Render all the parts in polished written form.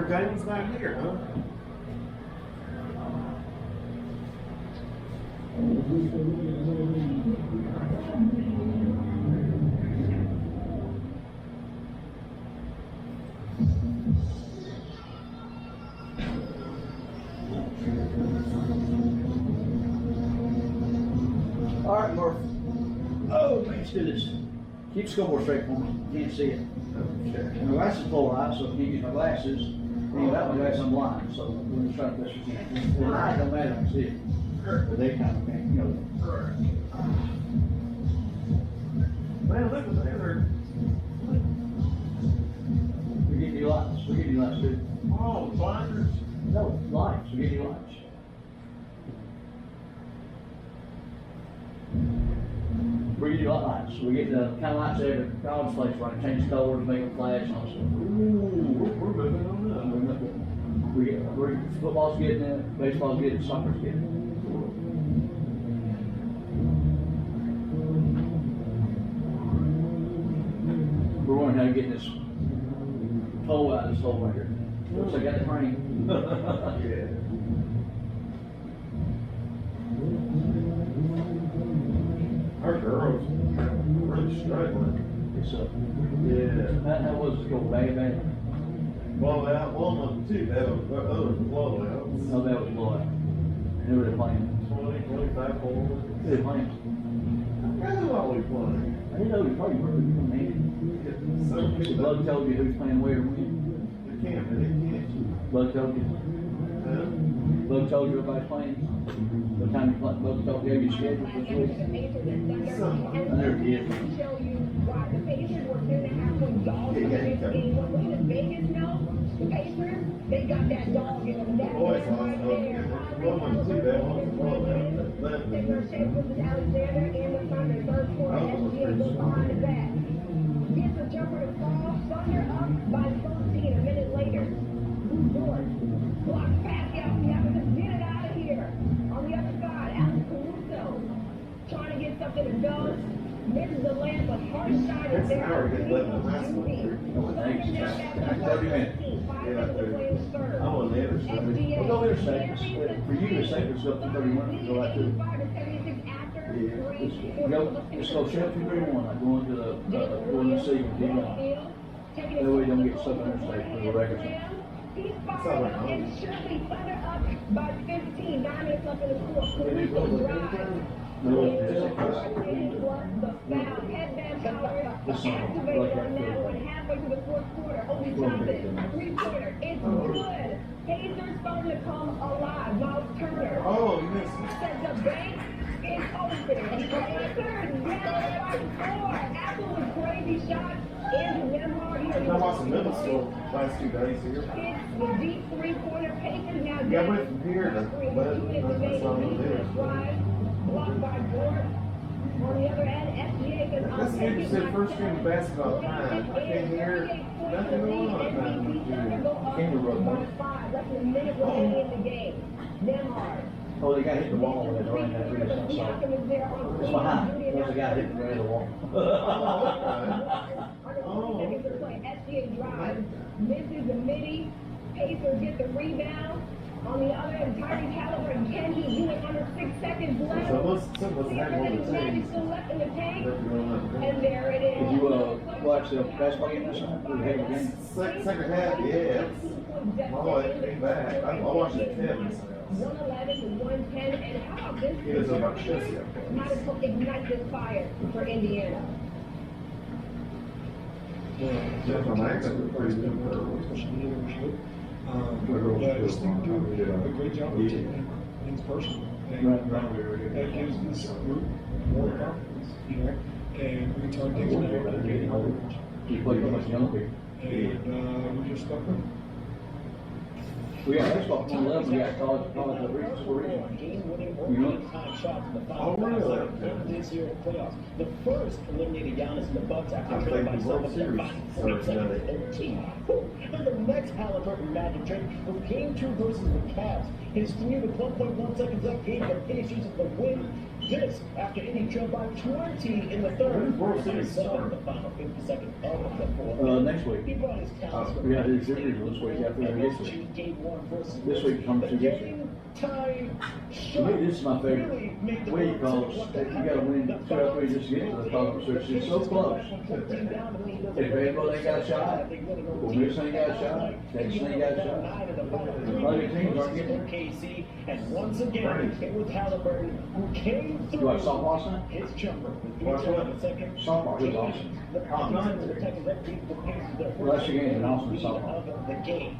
entertainment's back here, huh? All right, Murph. Oh, let's do this. Keep the scoreboard straight for me. Can't see it. Okay. My glasses pull out, so if you use my glasses, and without my glasses, I'm blind. So we're just trying to best we can. It don't matter, I can see it. But they kind of can't, you know. Man, look at that. We give you lights. We give you lights too. Oh, blinders. No, lights. We give you lights. We give you lights. We get the kind of lights every college place where I can change colors, make them flash, and all that stuff. Ooh, we're moving on up. We're football's getting it, baseball's getting it, soccer's getting it. We're learning how to get this pole out of this hole right here. Looks like I got the frame. Yeah. Our girls really struggling. It's Yeah. that was go bad. Blow out, one of them too, that was, the other was blowout. No, that was Lloyd. They were playing. 20, 25 forward. They were playing. That's what we playing. I didn't know you probably were, man. So The people, blood told you who's playing where and when. they can't, they can't. Blood told you. Blood told you everybody's playing. What time you play? Blood told you your schedule this week. I never did. Show you why the Pacers were 10.5 dogs in this game. What does Vegas know? The Pacers, they got that dog in them. That Boys, man right there. one too, that one's blowout. They were safe with Alexander in the Thunder. Third quarter, SGA goes behind the back. Gets a jumper to fall. Thunder up by 13 a minute later. Who's George? Block pass out. We have to just get it out of here. On the other side, Alex Caruso trying to get something to go. Misses the lamp, a hard shot is there. That's an hour to get left in high school. 30 minutes. I'm on the other side. Well, go there safe. For you, it's safe to go up to 31 and go out to. Just go straight to 31, like going to going to see and keep on. That way you don't get stuck on interstate for the record. He's fired up and surely Thunder up by 15. 9 minutes left in the fourth. Caruso drives. The foul, headband power, activated on that one halfway through the fourth quarter. Obi Toppin, three-pointer, it's good. Pacers starting to come alive. Miles Turner Oh, you missed it. sets up bank, it's open. Pacers down by 4. Absolute crazy shot. Andrew Nemhard here. I watched the middle school last 2 days here. It's the deep three-pointer. Pacers now Yeah, I went from here to, but that's all I'm gonna do. Blocked by Gort. On the other end, SGA says, This is interesting, first game of basketball time. I can't hear nothing going on. Less than a minute remaining in the game. Nemhard. Oh, they got hit the wall with it, right? That's really something. It's behind. There's a guy hitting the wall. SGA drives, misses the midi. Pacers get the rebound. On the other end, Tyrese Halliburton, can he do it under 6 seconds left? So let's have one of the Magic teams. still left in the tank. And And there it is. Did you watch the basketball game this time? Or the Hager game? second half, yeah. My wife came back. I watched it at Kevin's house. 111 to 110. And how about this? He was about Chelsea. How to ignite this fire for Indiana. Jeff and I actually pretty good. But I just think they're doing a great job of taking things personal. And that gives this group more confidence, you know, and we turn things around and getting over. You play with much young people. And we just stuck with it. We got baseball from 11, we got college regional. Game-winning You know? overtime shots in the Oh, final really? of this year in playoffs. The first eliminated Giannis and the Bucks after I trailing think by the World 7 Series by starts 47 today. to 13. Then the next Halliburton Magic trick from Game 2 versus the Cavs. His 3 with 1.1 seconds left gave the Pacers the win. this after Indy trailed by 20 in the third. World Series Seven, the final 52nd of the fourth. Next week. He brought his talents. We got his individual this week after this week. Game one versus This week comes to this week. game time To me, this is my favorite week because you got to win 2 or 3 just to get to the top. So it's so close. If Vanderbilt ain't got a shot, Ole Miss ain't got a shot, Texas ain't got a shot. Other teams aren't getting it. KC, and once again, it was Halliburton who came through. You watch softball last night? His jumper with Watch what? 3 seconds. Softball was awesome. The Patriots were taking that beat the pace of their Last game was an awesome lead softball. of the game.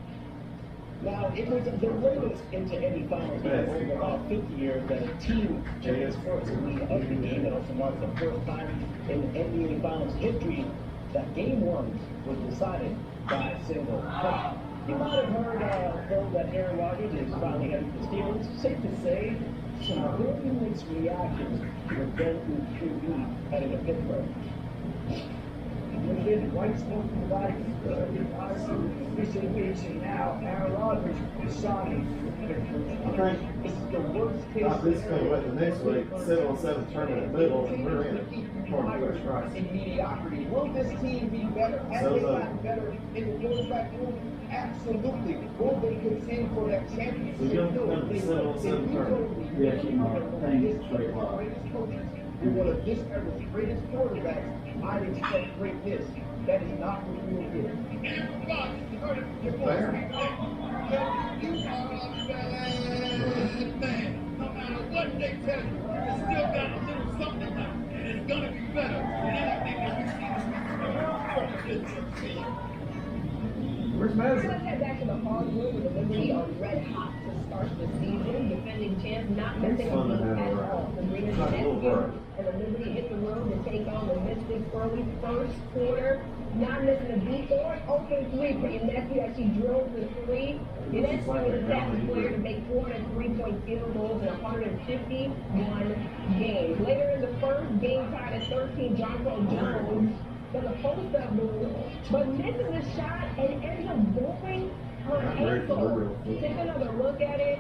Now, it was the latest into any finals game over about 50 years that a team took its first lead of the game. It also marks the first time in NBA Finals history that Game 1 was decided by a single point. You might have heard, though, that Aaron Rodgers is finally headed for the Steelers. Safe to say, some very mixed reactions with Ben QB heading to Pittsburgh. Within white smoke from the body, officially reaching now. Aaron Rodgers is signing. This is the worst case This is going to win the next week, 7-on-7 tournament middle, and we're in it. in mediocrity. Will this team be better? Have they gotten better in the quarterback room? Absolutely. Will they contend for that championship? So you're going to 7-on-7 tournament. Yeah, keep my thing straight line. You're one of this era's greatest quarterbacks. I'd expect greatness. That is not what you will do. Fair. No matter what they tell you, you still got a little something left, and it's gonna be better than anything that we've seen. Where's Let's Madison? head back to the hardwood with the Liberty are red hot to start the season. Defending champs not missing a beat at all. The Green It's not a little bird. and the Liberty hit the road to take on the Mystics early first quarter. Not missing a beat or an open three for Inescu as she drilled the three. Inescu was the fastest player to make 403-point field goals in 151 games. Later in the first, game tied at 13, John Paul Jones does a post-up move, but misses the shot and ends up blowing her ankle. Take another look at it.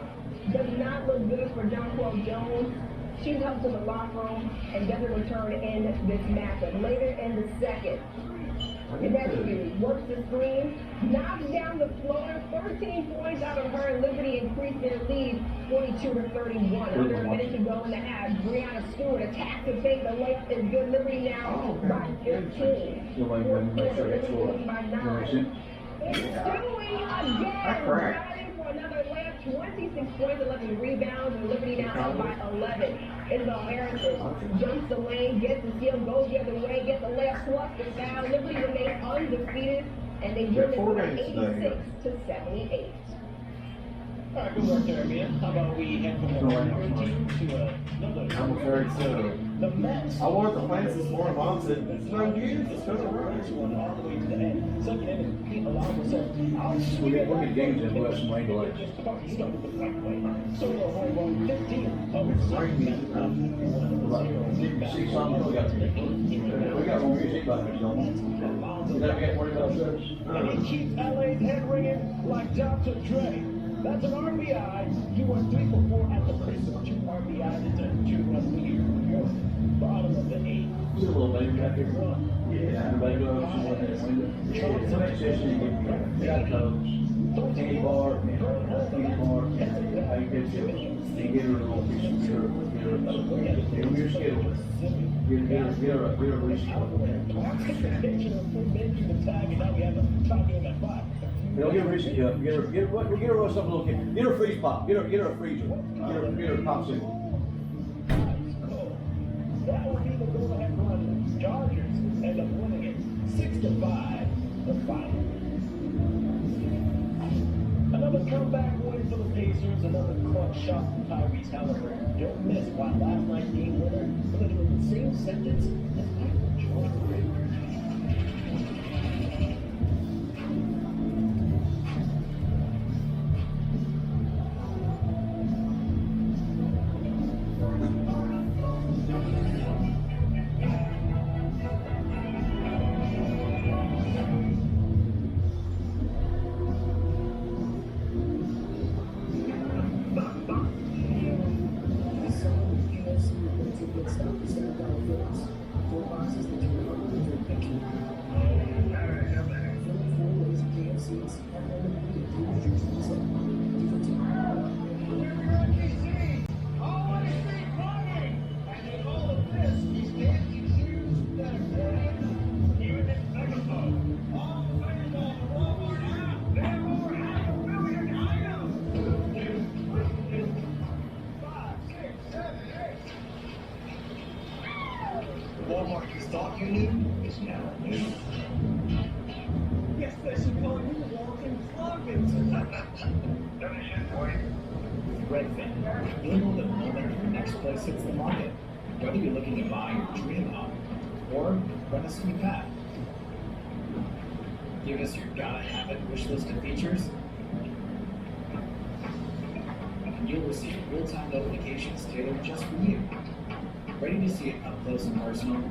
Does not look good for John Paul Jones. She's helped in the locker room and doesn't return in this matchup. Later in the second, Inescu works the screen, knocks down the floater, 13 points out of her, and Liberty increased their lead 42-31. Under a minute to go in the half. Brianna Stewart attacks to take the layup is good. Liberty now by 15. You want to make sure that's what By you 9. It's Stewie again, driving for another layup, 26 points, 11 rebounds, and Liberty now up by 11. Isabel Harrison jumps the lane, gets the steal, goes the other way, gets the layup, plus the foul. Liberty remains undefeated, and they win it by 86-78. All right, good work there, man. How about we head from one team to another? I'm very excited. The Mets. I wanted to plants this morning. Mom said, it's no use. It's going to run. One all the way to the end. Second inning, Pete Alonso said, I'll We get games in West Wayne delays. just about to start with the right way. Solo home run 15 of his See something we got more music by it, don't we? You gotta get worried about this. And he keeps LA's head ringing like Dr. Dre. That's an RBI. He went 3 for 4 at the pace of 2 RBIs. It's a 2-run lead. Bottom of the 8th. Just a little baby back here. Run. Yeah, everybody go up and look at the window. The next session, you got codes. Candy bar, candy bar, how you get get her a little piece of sugar, get her your schedule. Get her a reschedule. Don't get her reaching cup. Get her something little kid. Get her a freeze pop. Get her a freezer. Get her a popsicle. That will be the go-ahead run. Chargers end up winning it 6-5. The final. Another comeback win for the Pacers. Another clutch shot from Tyrese Halliburton. Don't miss why last night's game winner put it in the same sentence as Michael Jordan. thought you knew is now new. Yes, they should call you walking slogans. Redfin, global development for the next place hits the market. Whether you're looking to buy your dream home or run a sweet path. Give us your gotta have it wish list of features, and you'll receive real-time notifications tailored just for you. Ready to see it up close and personal?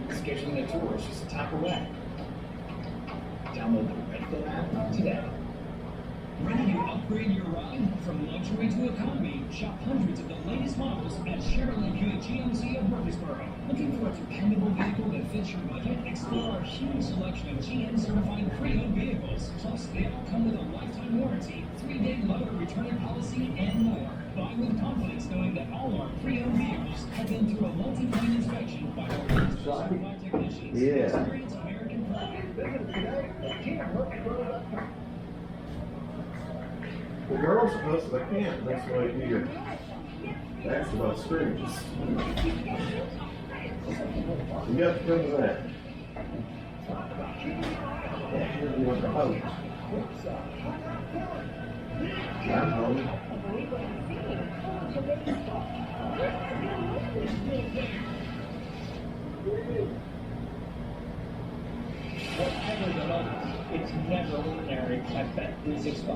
Scheduling a tour is just a tap away. Download the Redfin app today. Ready to upgrade your ride? From luxury to economy, shop hundreds of the latest models at Chevrolet Buick GMC of Murfreesboro. Looking for a dependable vehicle that fits your budget? Explore our huge selection of GM certified pre-owned vehicles. Plus, they all come with a lifetime warranty, 3-day motor return policy, and more. Buy with confidence knowing that all our pre-owned vehicles have been through a multi-point inspection by our certified technicians. Yeah. Experience American pride. Visit today at GMMurfreesboro.com. The girls are supposed to, they can't, that's why here. That's about screws. You got to come to that. You want the hose. I'm home. Whatever the moment, it's never ordinary at Bet365.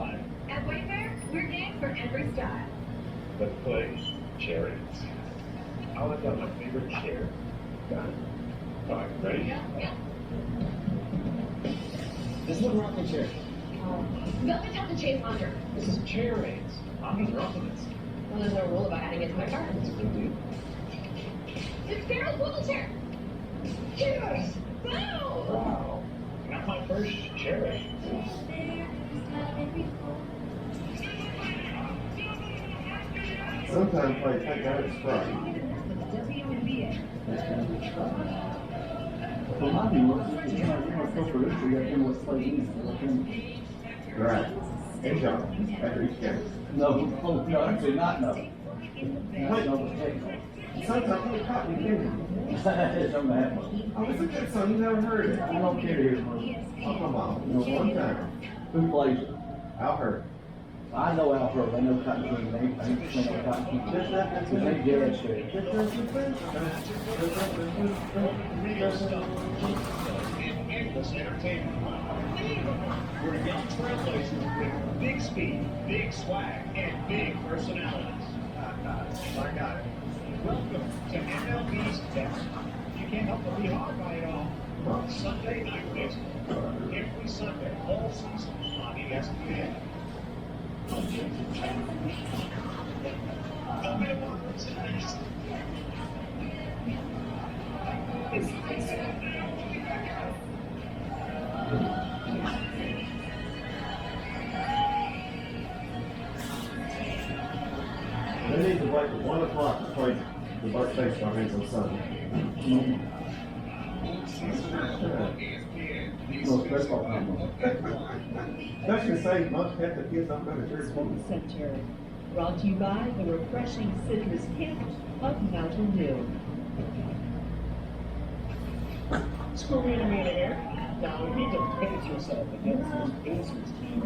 At Wayfair, we're game for every style. Let's play chariots. I'll let down my favorite chair. Got it. All right, ready? Yeah. This is a rocking chair. Velvet have to chase under. This is chariots. Mommies are optimists. Well, there's no rule about adding it to my cart. It's a good deal. It's Carol's swivel chair. Yes! Wow! Wow. Not my first chariot. Sometimes I take out a strike. Well, my view was, you know, go for this, you got to know what's playing. Right. And John, after each game. No, actually not, no. Not no mistake. Sometimes we caught me getting. It's something that happens. Oh, it's a good song, you never heard it. I don't care here, man. Oh, come on. You know, one time. Who plays it? Al Hurt. I know Al Hurt, I know Cotton King, they ain't know Cotton King. They jazz shit. Endless entertainment. We're young trailblazers with big speed, big swag, and big personalities. I got it. Welcome to MLB's Test. You can't help but be hard by it all. Sunday Night Baseball. Every Sunday, all season on ESPN. They need to wait at 1 o'clock to play the birthday games on Sunday. No, baseball time. Especially say most half the kids don't go to church. Center, brought to you by the refreshing citrus hint of Mountain Dew. Screw me in a minute here. Now, you need to pace yourself against this Pacers team.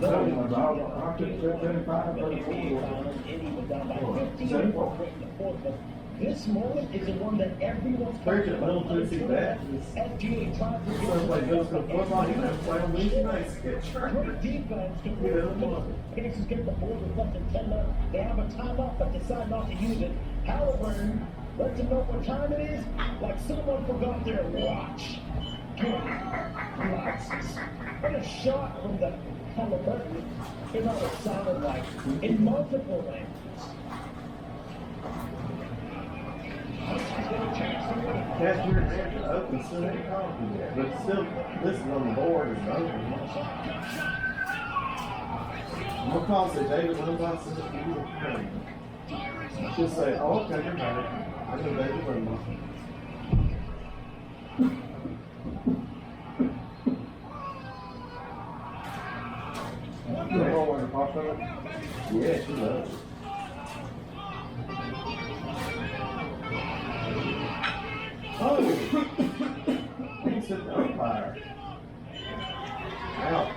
I'll take 75, The NBA Finals, Indy was down by 15 in the fourth, but this moment is the one that everyone's Preach it, little too see that. FGA tried to Sounds like those go football, you have to play on Wednesday nights. Get Great turned. defense to play the ball. Pacers get the ball with less than 10 left. They have a timeout, but decide not to use it. Halliburton lets them know what time it is, like someone forgot their watch. Glasses. And a shot from the Halliburton came out what sounded like in multiple languages. Catch your attention, open, still ain't calling yet, but still, this is on the board, it's open. I'm gonna call, say David Limbaugh says if you were playing. She'll say, oh, okay, you're right. I know David Limbaugh. Yeah, she loves it. He set the umpire. Out.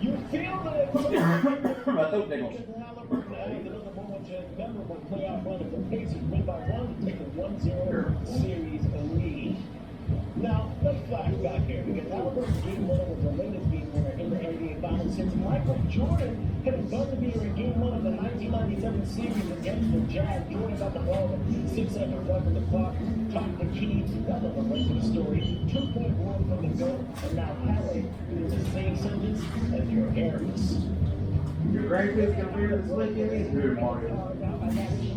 You feel that it's I thought they gonna. memorable playoff run of the Pacers win by one to take a 1-0 series lead. Now, let's flash back here because Halliburton's game winner was the latest game winner in the NBA Finals since Michael Jordan hit a buzzer beater in game one of the 1997 series against the Jazz. Jordan got the ball with 6 seconds left on the clock, topped the key. That was the rest of the story. 2-point run from the goal, and now Halle is the same sentence as your Harris. Your grandkids gonna be here this weekend? Here, Mario.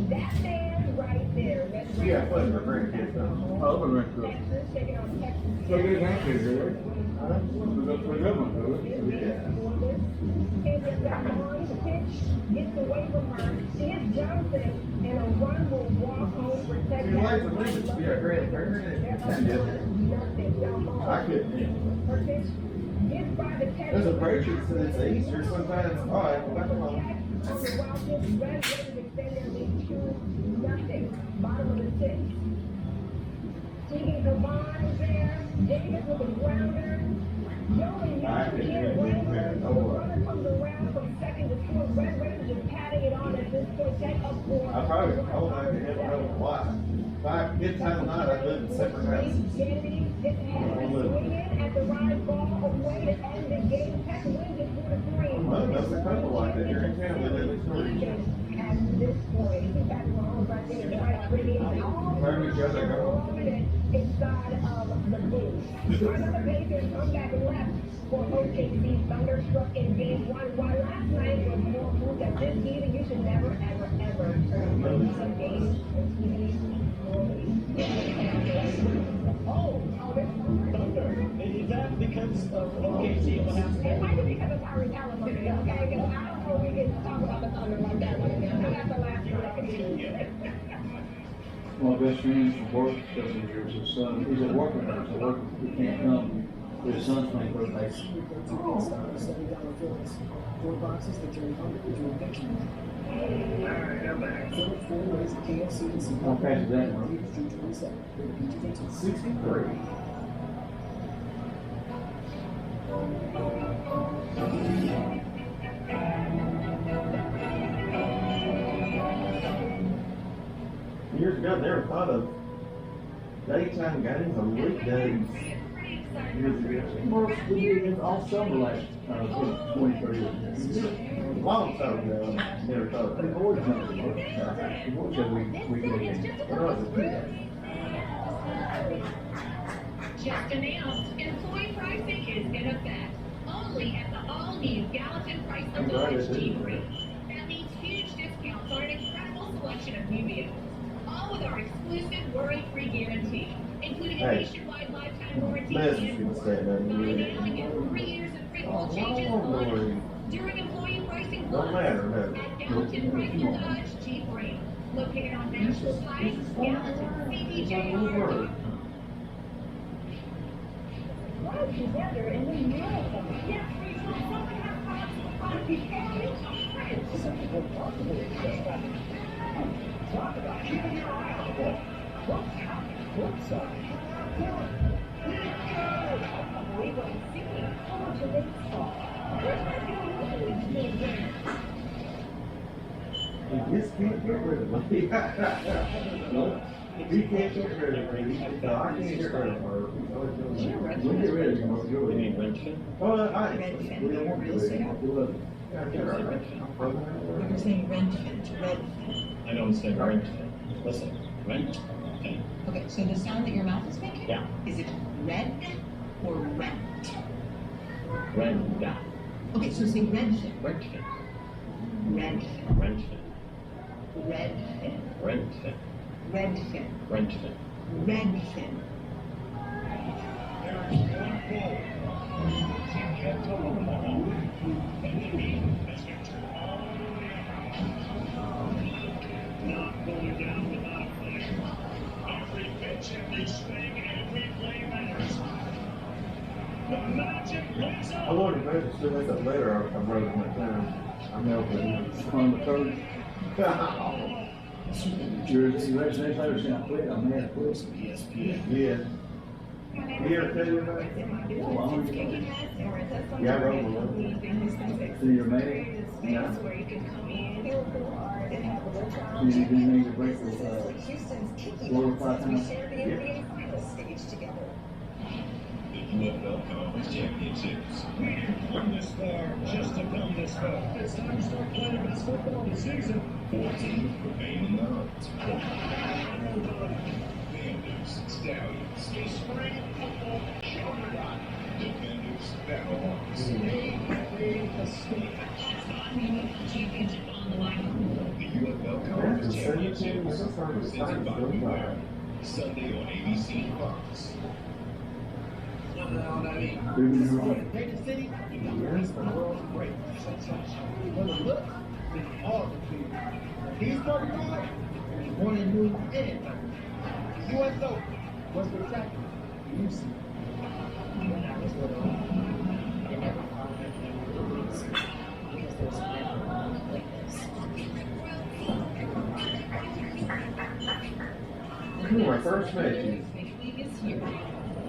That man right there. That's right. Yeah, put your grandkids down. Oh, we're going to. Texas taking on Texas. So good grandkids, really. We got three good ones, do it? And if that long pitch gets away from her, she hits Johnson, and a run will walk home for second. Your wife would leave it to be a grandparent. I couldn't. Her pitch gets by the catch. There's a Patriots that it's easier sometimes. All right, well, back along. Okay, while this red Raiders extend their lead 2-0. Bottom of the 6th. Tegan Gavon is there. Davis with a grounder. Joey Mitchell here. Runner comes around from second to fourth. Red Raiders just patting it on at this point. Take up for. I probably, I would like to have a hell of a lot. If I get time of night, I'd live in separate houses. Kennedy gets ahead and swinging at the rise ball away to end the game. Tech wins it 4-3. Well, that's a couple like that here in town. They live in three. At this point, he's back home right there, right bringing all Where each other go. inside of the booth. Another Pacers come back left for OKC. Thunderstruck in game 1. While last night was more proof that this season you should never, ever, ever turn a game Thunder. Is that because of OKC and what happened? It might be because of Tyrese Halliburton, okay? Because I don't know we can talk about the Thunder like that right now. That's the last one I can do. My best friend's from work because of years. His son, he's a worker now, so work, he can't come. But his son's playing for the Pacers. $7 bills. 4 boxes that turn hungry into addiction. Four ways of KFC and some. How fast is that, Mark? 63. Years ago, they never thought of daytime games on weekdays. Years ago. Mark, we did it all summer last, 20, 30 years. Long time ago, never thought of The that. boys know the boys. The boys said we did it. When I was a kid. Just announced, employee pricing is in effect. Only at the all-new Gallatin Price of Village G3. That means huge discounts on an incredible selection of new vehicles. All with our exclusive worry-free guarantee, including a Hey. nationwide lifetime warranty Business and people more. say that. Buy now and get 3 years of free oil changes Oh, on Lord. during employee pricing Don't matter, no. at Gallatin Price of Dodge G3. Located on National Heights, Gallatin, CDJR. Right together in the middle. Yes, we saw something happen on the Talk about keeping your eye on the ball. What's happening? What's happening? We will see how much of this fall. He just can't get rid of me. He can't get rid of me. No, I can't get rid of her. We'll get rid of you, Mark. You'll You mean Redfin? Oh, I. Redfin. We don't want to do it. Yeah, get her. You're saying Redfin, Redfin. I don't say Redfin. Listen, Redfin. Okay, so the sound that your mouth is making? Yeah. Is it red or rent? Redfin. Okay, so say Redfin. Redfin. Redfin. Redfin. Redfin. Redfin. Redfin. Redfin. Redfin. I wanted to finish still that later. I wrote it in my time. I'm helping. On the third. You're ready to say I quit, I'm mad, quit. Yeah. Here, tell you about it. Yeah, I wrote one. So you're mad? Yeah. So you didn't make the break with, 4 or 5 times? Yeah. The UFL Conference Championships. Come this far, just to come this far. It's time to start playing the best football of the season. 4 teams remaining the hunt. Wannabes, Stallions. A spring football juggernaut. Defenders, Battlehawks. They made a statement. Championship on the line. The UFL Conference Championships, presented by Beware. Sunday on ABC Fox. Great city, you got the rest of the world great. When the look, it's all the people. He's 35, he's born in New York. The USO was spectacular. You see. When I was little, I never found that because there's never a moment like this. My first match.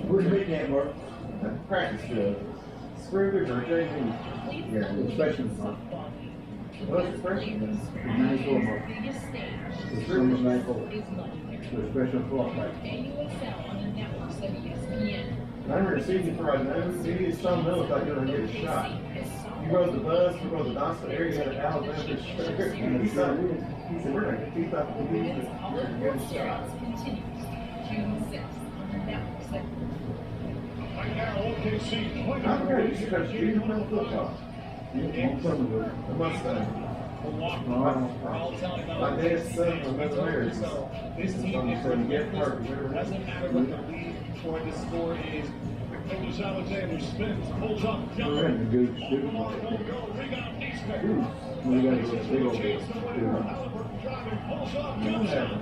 Where's the big game, Mark? Practice field. Scrimmage or JV? Yeah, The freshman, Mark. What's the freshman? 94, Mark. The freshman's 94. The freshman fullback. I remember the season before I know, he some middle thought you were going to get a shot. You rode the bus, we rode the Knoxville area, you had an Alabama shirt. He said, we're going to keep up with these. Get a shot. Right now, OKC. I'm great. You should have junior men's football. On some of it. The Mustang. My dad's son was veterinarian. So this team is Doesn't doesn't matter what the lead or the score is. Coach Alexander spins, pulls up, We're in the good shoot. Rebound defense. We got to get a big old Chase the dude. driving, pulls up, You goes have up.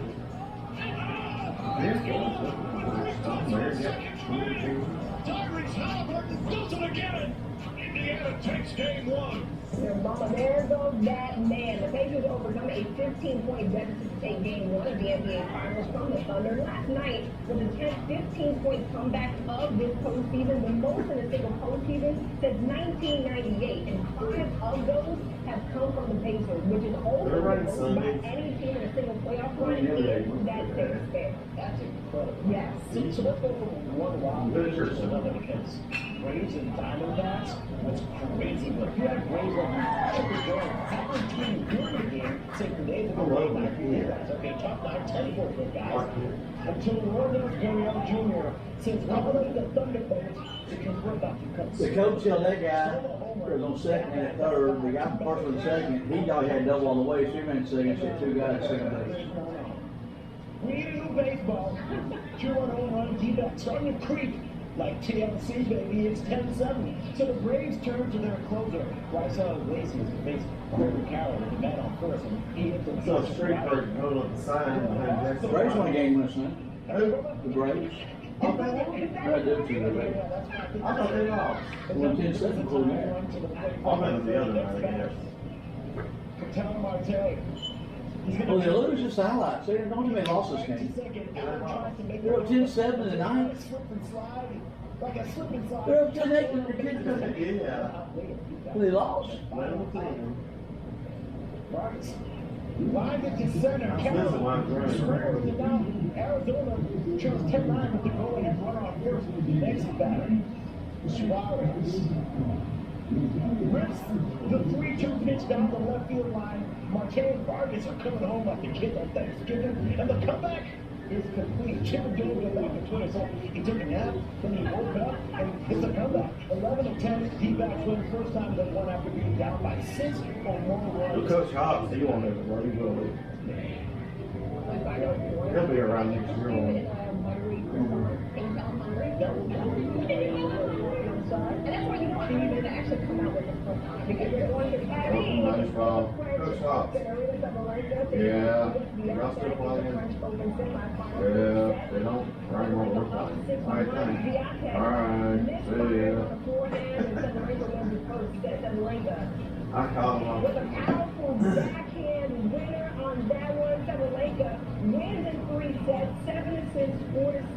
Tyrese Halliburton does it again. Indiana takes game 1. Mama, there goes that man. The Pacers overcome a 15-point deficit to take game 1 of the NBA Finals from the Thunder last night with a 15-point comeback of this postseason, the most in a single postseason since 1998, and 5 of those have come from the Pacers, which is also the most by any team in a single playoff run in that same span. That's incredible. Yes. So let's go from one wild to another because Braves and Diamondbacks was crazy. But you had Braves like Chipper Jones, every team during the game said grenades and grenades like guys. Okay, top 9, 10 for good guys. Until Lourdes Gurriel Jr. says, "I'm going to the Thunderbolts to convert that to cuts." The coach tell that guy was on second and third. The guy from first and second, he thought he had double on the way. So he ran second, said 2 guys second base. We need a new baseball. 2-1 home run, D-back starting to creep like TLC, baby. It's 10-7. So the Braves turn to their closer. Bryce Lacy is the base. Corey Carroll with the bat on first, and he hit the So straight bird going up the sign behind The Jackson. Braves won a game last night. The Braves. I thought they won. I do too, the Braves. I thought they lost. Won 10-7 for me. I thought it was the other night, I guess. Catalan Marte. Well, they lose just the highlights. They don't even lost this game. They're up 10-7 in the ninth. Like a slip and slide. They're up 10-8 in the kids. Yeah. They lost. Let them see. Marcus. Line it to center. This is why I'm running. Springer with it down. Arizona chose 10-9 with the go-ahead runner on first. Next batter. Suarez. Rips the 3-2 pitch down the left field line. Marte and Vargas are coming home like the kid on Thanksgiving. And the comeback is complete. Chip Dillon got back to Twitter. So he took a nap, then he woke up, and it's a comeback. 11-10, D-backs win first time they won after being down by 6 or more Well, runs. Coach Hobbs, he won't ever work. He will. He'll be around next year. Won't he? And that's why you want him to actually come out with this book because they're going to have Nice ball. Coach Hobbs. Yeah. Y'all still playing? Yeah. They don't. Right on. We're playing. All right, thanks. All right. See ya. I called him With a off. powerful backhand winner on that one, Sabalenka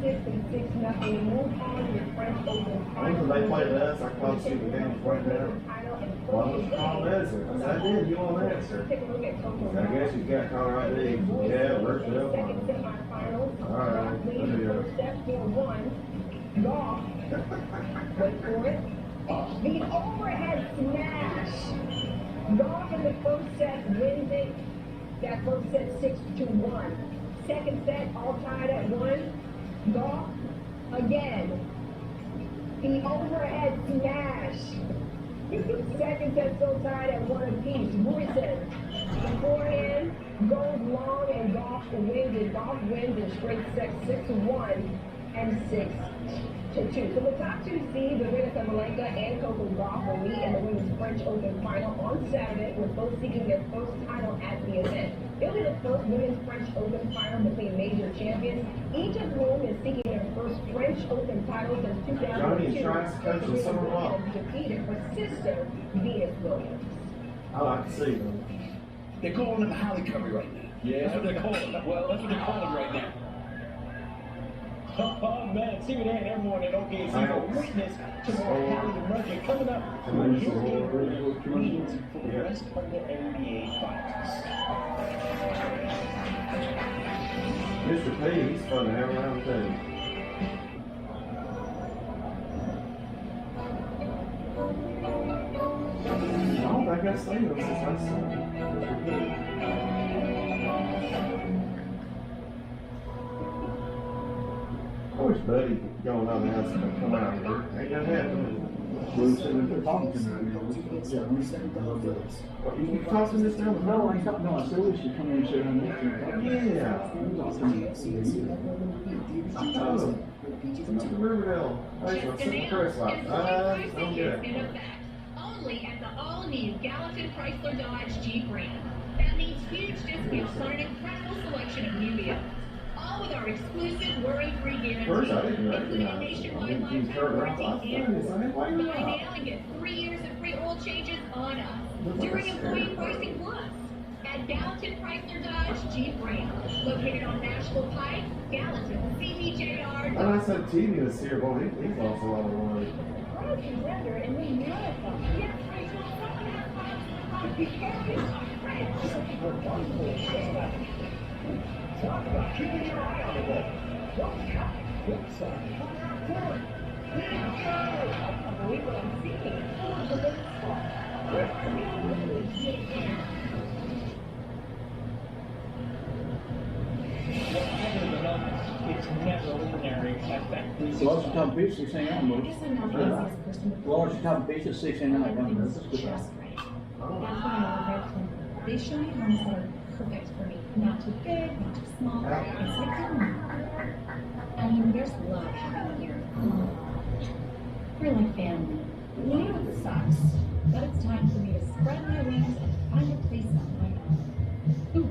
and 6-0. Move on to the French Open final. When they played us, I called you the game right now. Well, what's called answer? I said, I did, you won't answer. Take a look at Coco. I guess you got caller ID. Yeah, where's the other Second one? semifinals. All right, Lead let me the first set 4-1. Golf. Wait for it. The overhead smash. Golf in the first set wins it. That first set 6-1. Second set all tied at 1. Golf again. The overhead smash. Second set still tied at 1 apiece. Morrison. The forehand goes long and Golf wins it. Golf wins in straight sets 6-1 and 6-2. So the top two seeds, Arena Sabalenka and Coco Gauff, will meet in the Women's French Open final on Saturday, with both seeking their first title at the event. It'll be the first Women's French Open final between major champions, each of whom is seeking their first French Open title since 2002. Johnny tries to coach the summer off. Defeated her sister, Venus Williams. I like to see them. They're calling him Holly Curry right now. Yeah, that's what they're calling him. Well, that's what they're calling him right now. Oh man, Stephen A. and everyone at OKC will witness to more Hallie emerging coming up for the rest of the NBA Finals. Mr. P, he's fun to have around too. I don't think I've seen him since I saw him. Mr. P. I wish Buddy could go on the house and come out here. Ain't that happening? We're sitting there talking to him, What, you talking this down the No, road? I thought, no, I said we should come in and sit down next to him. Yeah. Oh, Mr. Riverdale. Thanks for Just sitting press announced, like employee that. pricing I'm is good. in effect. Only at the all-new Gallatin Chrysler Dodge Jeep brand. That means huge discounts on an incredible selection of new vehicles. All with our exclusive worry-free guarantee, First, I didn't including recognize nationwide him. He's lifetime turned around. warranty I and was like, why more. you Buy not? now and get 3 years of free oil changes on us Looks like during a Employee scary Pricing Plus at Gallatin Chrysler Dodge Jeep brand, located on Nashville Pike, Gallatin, CDJR. And I said TV was here, boy, he's lost a lot of money. Frozen render in the marathon. Yes, Talk about keeping your eye on the ball. Don't cut. Good side. Forward. I can't believe what I'm seeing. Whatever the numbers, it's never ordinary at that Large top piece, 6 ain't on, I guess I'm not the easiest person to Large top piece is 6 ain't on, just right. That's what I love about them. They show me homes that are perfect for me. Not too big, not too small. It's like home. I mean, there's love happening here. We're like family. You know what sucks? But it's time for me to spread my wings and find a place of my own. Ooh.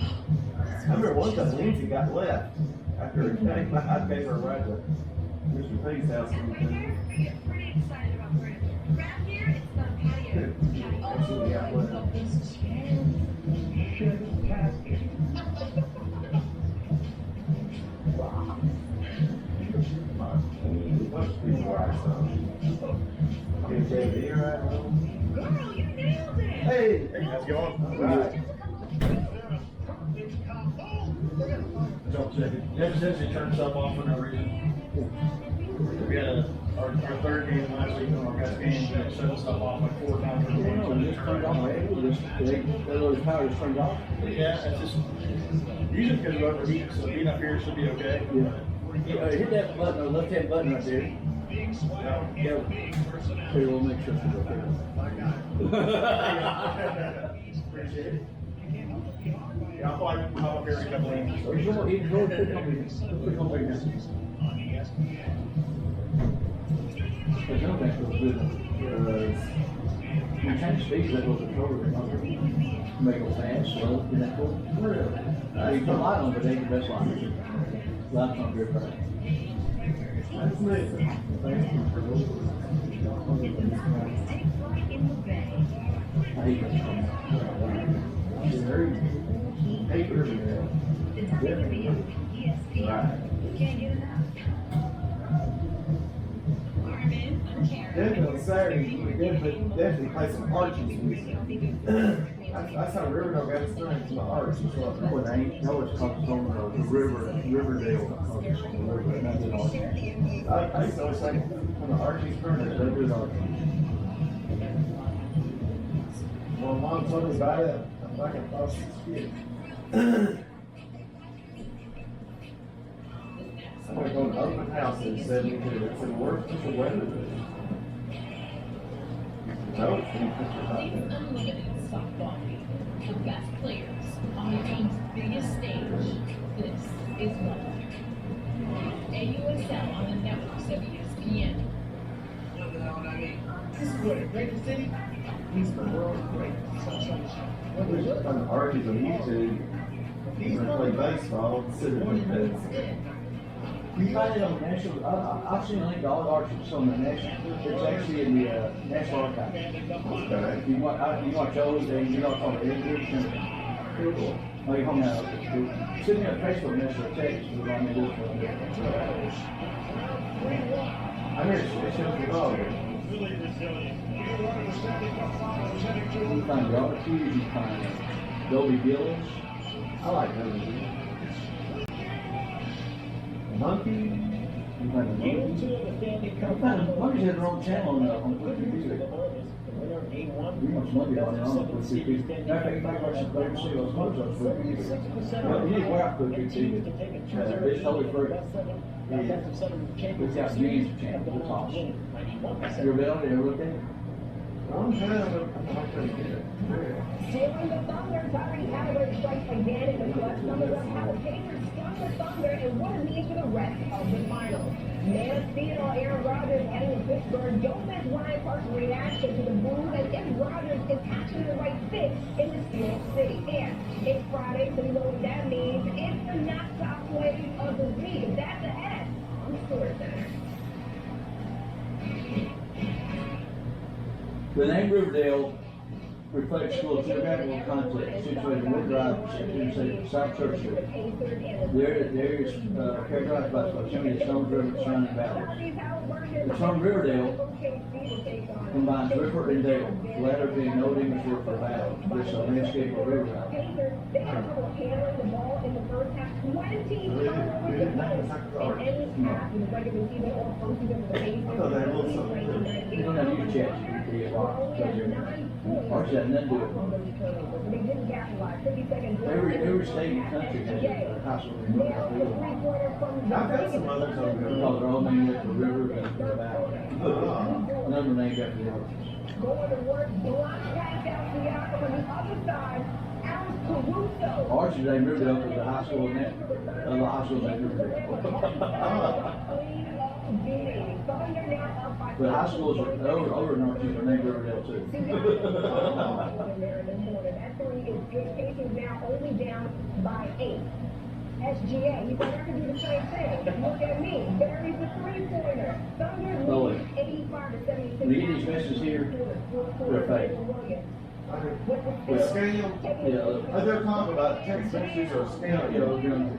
I remember one time Lindsay got left after a game. I gave her a ride to Mr. P's house. Right there, I get pretty excited about furniture. Around here, it's the patio. Actually, got left. This chair. Must be right, so. Can you hear right now? Girl, you nailed it! Hey, how's it going? All right. Don't say it. Jeff says he turned stuff off for no reason. We had our third game last week, our best game, that shut stuff off like 4 times. You know, just turned off, that little power just turned off. Yeah, it's just, usually because of overheat, so being up here should be okay. Yeah. Hit that button, or left-hand button right there. Yeah. Okay, we'll make sure it's okay. Appreciate it. Yeah, I'll probably come up here in a couple inches. He's going to pick up now. But no, that was good. You can't speak that was a program. Make them fast, slow, and that cool. You can light on, but they ain't the best lighters. Lights on good fast. That's amazing. Thank you for those. I hate that song. Hate Riverdale. Right. Definitely Saturday, we definitely play some Archie's music. That's how Riverdale got its name, from the Archie. No, it ain't. No, it's called the Riverdale. I used to always say, from the Archie's Furnace, they do Archie. Well, Mom told me about it, I'm like a thought she's kid. I'm gonna go to open house in 72. It's the worst piece of weather. No, it's Unlimited softball. The best players on the team's biggest stage. This is Wannabes. AUSL on the networks of ESPN. This is what a great city. He's the world's greatest sunshine. When we look on the Archies on YouTube, he's gonna play baseball, sit in the bed. You find it on the national, I've seen like all the archives on the national, it's actually in the National Archives. Okay. You watch those, and you know, on the edition. Oh, you hung out, sitting on Facebook, and there's a text, we're going to do for I hear it's just a dog. You find Robert Hughes, you find Dobie Gillis. I like them. Monkey. You find the Monkeys had their own channel on Twitter. You watch Monkey on Twitter. Matter of fact, you might watch some players see those photos on Twitter. You need to wear out Twitter too. It's totally free. It's got millions of channels. It's awesome. You're available? You ever look at it? I'm not gonna get it. Sailing the Thunder, Tyree Howard strikes again in the clutch. Numbers of how the Pacers struck the Thunder and what it means for the rest of the finals. Man of Steel, Aaron Rodgers heading to Pittsburgh. Don't miss Ryan Clark's reaction to the Blues and if Rodgers is actually the right fit in the Steel City. And it's Friday, so you know what that means. It's the not top wave of the week. That's ahead on the Sports Center. The name Riverdale reflects school's geographical context, situated in Wood Drive, South Church Street. There is characterized by proximity to Stones River and surrounding valleys. The term Riverdale combines river and dale, the latter being no English word for valley. This is a landscape of river valley. They have trouble handling the ball in the first half. 20 turnovers to go. And any half in the regular season or postseason for the Pacers. I thought they had a little something to do. You don't have to use ChatGPT a lot. Archie had nothing to do with it. They didn't capitalize. 50 seconds. Every state in the country has a high school in North Carolina. I've got some others on Because there. they're all named after the river and the valley. None of them named after the arches. Going to work, block pass out the out on the other side. Alex Caruso. Archie's named Riverdale because the high school named the high school named Riverdale. But high schools are over in Archie are named Riverdale too. That three is good. Pacers now only down by 8. SGA, you thought I could do the same thing. Look at me. Buries the three-pointer. Thunder leads 85 to 76. When you get these messages here, they're fake. With scam, they're talking about text messages or scam, you know, doing.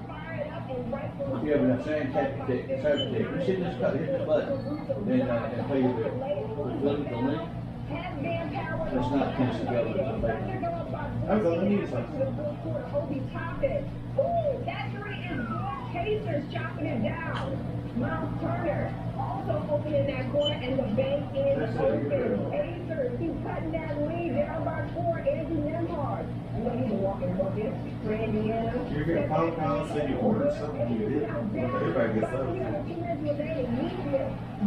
If you have an insane tactic, you should just hit the button and pay your bill. Look at the link. That's not Tennessee government, it's a fake. That was on the news. That three is good. Pacers chopping it down. Miles Turner also opening that corner and the bank is open. Pacers keep cutting that lead down by 4. Andrew Nemhard. You know he's a walking bucket. Indiana. You get a phone call and say you ordered something you didn't. Everybody gets that.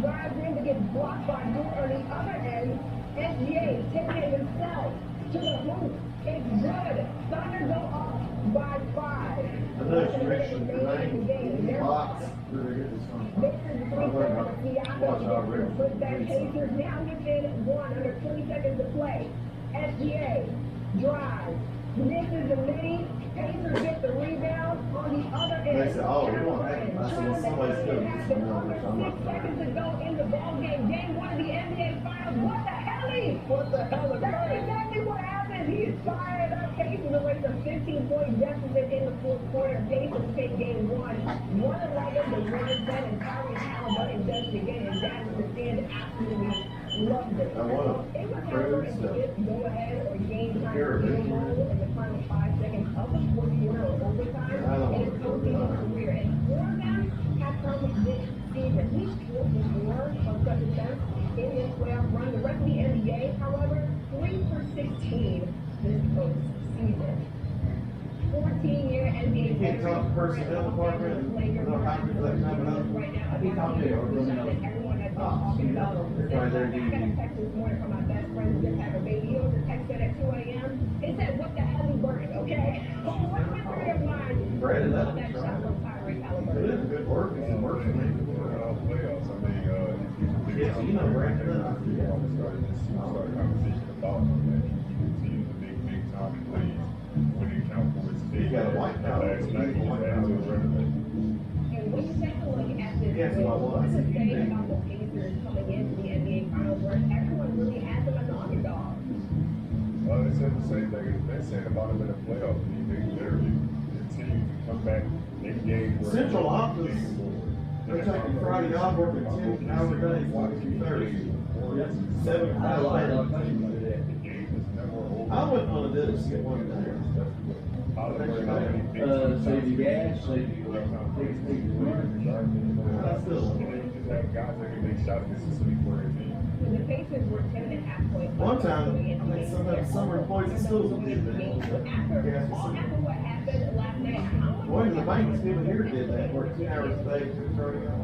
Drives in to get blocked by Drew on the other end. SGA taking it himself to the hoop. It's good. Thunder go up by 5. Another restriction remains. Box. Where they get this from? Watch our Put that Pacers now within 1 under 20 seconds to play. SGA drives. Misses the mini. Pacers get the rebound on the other end. They said, oh, we want that. I said, well, somebody's good. 6 seconds to go in the ball game. Game 1 of the NBA Finals. What the heck? Ellie! What the hell is That's that? exactly what happened. He is fired up. Pacers erased a 15-point deficit in the fourth quarter. Pacers take game one. 111 to 110, and Tyrese Halliburton does it again. And Dallas the stand absolutely loved it. I want It was to Halliburton's fifth go-ahead or game-time field goal in the final 5 seconds of the fourth quarter or overtime in his postseason career. And four of them have come this season. He's 4 for 4 on such attempts in this playoff run. The rest of the NBA, however, 3 for 16 this postseason. 14-year NBA You can't talk to personnel department, no copy for that coming up. right now. I think I'll do it. Everyone has been talking about. Right there, I got a text this morning from my best friend who just had a baby. He was a text at 2 a.m. It said, what the hell is burning, okay? What was three of mine? Brad, is that That shot from Tyrese It Halliburton. is good work. It's a work for me. Playoffs. I mean, Yes, you know, Brad. started a conversation about that. Teams, the big time plays when they count for his You got a white house. last night, he was added to his resume. And when you take a look at this, Yes, well, what does it say I- about the Pacers coming into the NBA Finals where everyone really has them as an underdog? They said the same thing as they said about him in the playoffs. They literally continue to come back in games where Central office, they're taking Friday off, working 10-hour days, like 2:30. 7 I like hours. that. the game is never over. I wouldn't want to do this, get one day. Save you gas, save you, I still. And then you just have guys that can make shots consistently for their team. The Pacers were 10.5 points. One time, I think some employees at schools will do that. After what happened last night, how much One of the banks people here did that, worked 10 hours a day, 2:30 hours.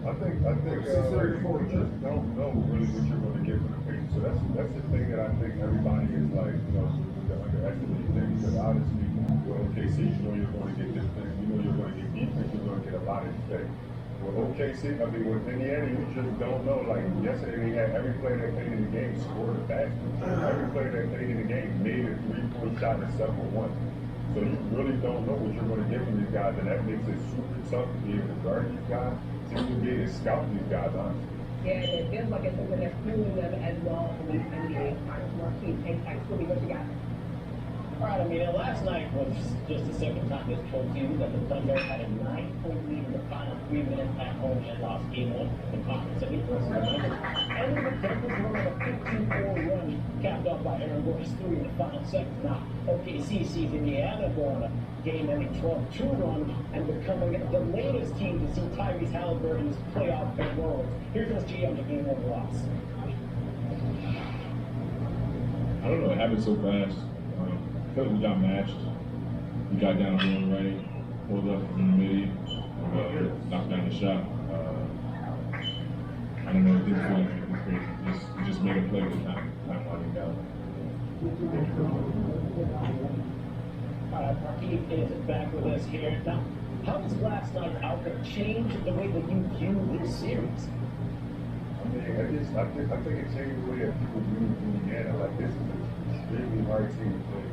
I think 6:34. you just don't know really what you're going to get from the Pacers. So that's the thing that I think everybody is like, the underestimating thing. Because obviously, with OKC, you know you're going to get this thing. You know you're going to get defense. You're going to get a lot of things. With OKC, I mean, with Indiana, you just don't know. Like yesterday, they had every player that played in the game scored a basket. Every player that played in the game made a 3-point shot except for one. So you really don't know what you're going to get from these guys, and that makes it super tough to be able to guard these guys. To be able to scout these guys, honestly. Yeah, and it feels like it's something that's fueling them as well in these NBA Finals. Marquise, take time. Scooby, what you got? All right, I mean, last night was just the second time this postseason that the Thunder had a 9-point lead in the final 3 minutes at home and lost game 1 of the conference semifinals. And the Thunder were on a 15-4 run, capped off by Aaron Gordon's 3 in the final seconds. Now, OKC sees Indiana go on a game-ending 12-2 run and becoming the latest team to see Tyrese Halliburton's playoff heroics. Here's SG on the game 1 loss. I don't know, it happened so fast. I felt we got matched. We got down the one right, pulled up in the middle, knocked down the shot. I don't know, it didn't feel like it was crazy. Just made a play with time winding down. All right, Marquise is back with us here. Now, how does last night's outcome change the way that you view this series? I mean, I think it changed the way that people view Indiana. Like, this is an extremely hard team to play.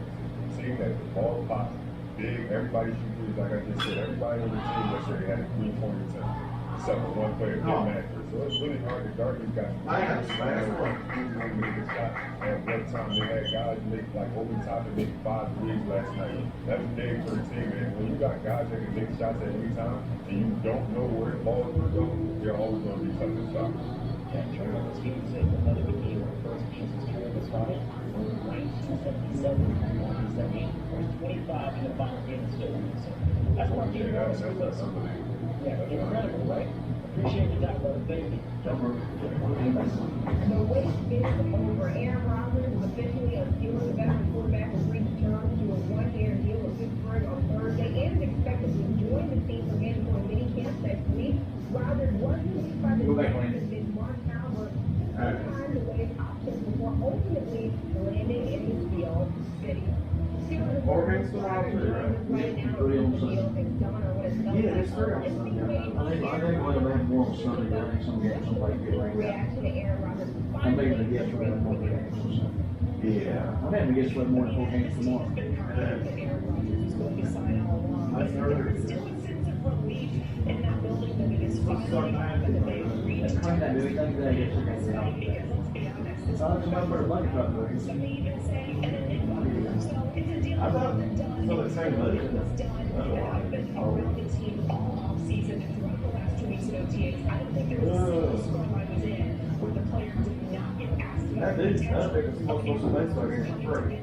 Team that the ball pops big, everybody shoots, like I just said, everybody on the team yesterday had a 3-point attempt, except for one player, Jim Manford. So it's really hard to guard these guys. At one time, they had guys make like overtime to make 5 threes last night. That's big for the team, man. When you got guys that can make shots at any time, and you don't know where the ball is going to go, they're always going to be tough to stop. Yeah, Jordan was here to say another big game where first pieces Jordan was started. 1977, 1978, first 25 in the final game and still winning. So that's why King Morris with us. Yeah, incredible, right? Appreciate your time, brother. Thank you. The wait is over. Aaron Rodgers is officially a Steelers veteran quarterback with reached terms to a 1-year deal with Pittsburgh on Thursday and is expected to join the team for mandatory mini camp next week. Rodgers was released by the Texans in March, however, time to weigh options before ultimately landing in the field city. Oregon's still out there, right? Right now, Three on the deal Sunday. is done or what it's done. Yeah, it's 3 on It's Sunday. being I think we'll have more on Sunday, I think some games will play good right now. reaction to Aaron Rodgers. I'm making a guess we're gonna have more games on Sunday. Yeah. I'm having to guess we'll have more than 4 games tomorrow. I started. That's kind of do anything today, I guess we're gonna It's not a number of money from Some may even say an enigma. So it's a deal I thought done. so the same money. It's done. And I've been around the team all offseason and throughout the last 2 weeks at OTAs. I don't think there was a single scrum I was in where the player did not get asked about That dude's not big as most of the baseball games for free.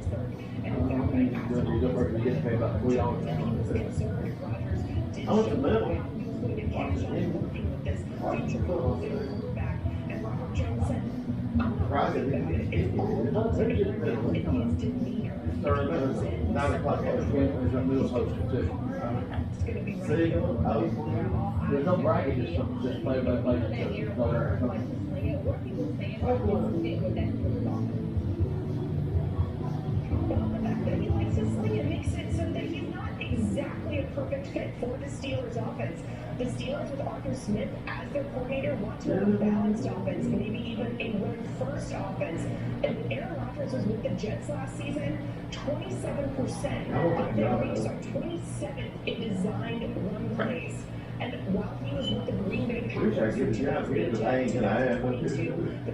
And in fact, they asked You get paid about $3 an hour. he was concerned if Rodgers did I want the medal. he was going to cash on working with this future quarterback. And Robert Jones said, I'm not Right. worried about it. It's all ultimately around in his demeanor. Sorry, 9 o'clock. There's a middle posted too. It's going to be See, I was There's no bracket, just play by play. What people say about him fit with that well, the fact that he likes to sling it makes it so that he's not exactly a perfect fit for the Steelers offense. The Steelers with Arthur Smith as their coordinator want to have a balanced offense, maybe even a run-first offense. And when Aaron Rodgers was with the Jets last season, 27% of their weeks are 27th in designed run plays. And while he was with the Green Bay Packers, the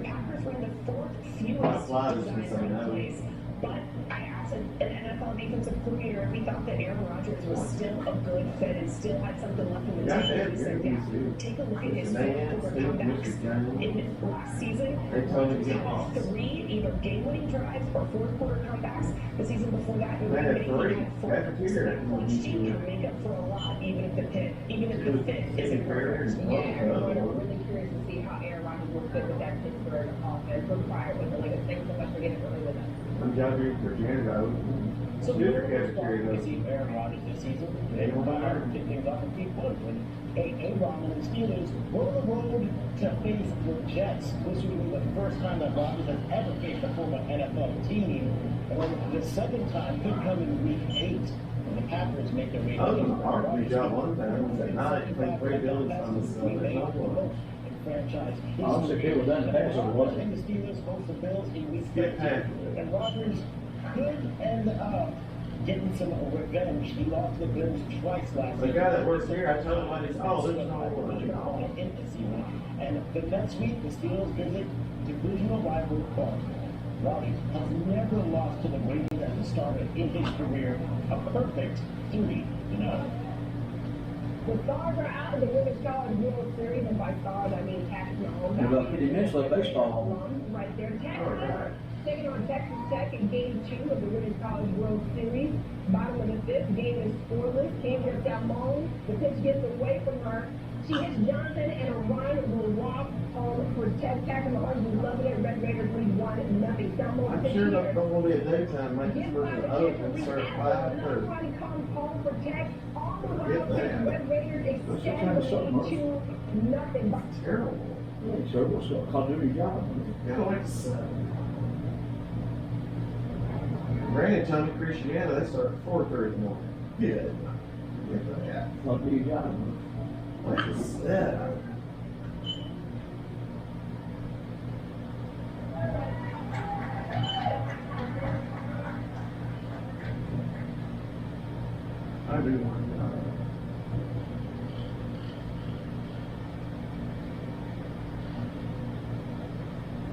Packers were in the fourth fewest designed run plays. But I asked an NFL defensive coordinator if he thought that Aaron Rodgers was still a good fit and still had something left in the tank. And he said, yeah, take a look at his fourth quarter comebacks. In last season, Rodgers had 3 either game-winning drives or fourth quarter comebacks. The season before that, he had 4. So that clutch team can make up for a lot, even if the fit isn't perfect. Yeah, I'm really curious to see how Aaron Rodgers will fit with that Pittsburgh offense. We're prior with the Lakers. Thanks so much for getting early with us. I'm Johnny Virginia. So Junior we cafeteria to though. see Aaron Rodgers this season. They were fired to kick things off in Pete Wood when A-Ron and the Steelers were on the road to face the Jets. This would be the first time that Rodgers has ever faced a former NFL team. And the second time could come in week 8 when the Packers make their way I was in the Army job one time. It was at night. Played 3 buildings on the franchise. I'm okay with that. That's what it was. And the Steelers host the Bills in week Get 15. past And Rodgers could end up getting some revenge. He lost the Bills twice last The year. guy that works here, I told him, I just, oh, there's no one. In the season. And the next week, the Steelers visit divisional rival Baltimore. Rodgers has never lost to the Ravens as a starter in his career. A perfect 3-0. The Stars are out of the Women's College World Series, and by Stars I mean Patrick Mahomes. There's about 50 minutes left baseball. Right there. Texas taking on Texas Tech in Game 2 of the Women's College World Series. Bottom of the 5th, game is scoreless. Cambria Salmon, the pitch gets away from her. She hits Johnson, and a run will walk home for Tech. Patrick Mahomes is loving it. Red Raiders lead 1-0. Salmon I'm sure that's not going to be a daytime, make this person open, serve 5 first. Nobody comes home for Tech. All the Get while, that. Red Raiders extend the lead to nothing. Terrible. So what's going to do your job? Yeah, like to say. Brandon, Tommy Christiana, they start at 4:30 in the morning. Good. Get that. Not do your job. Like to say. I do want to.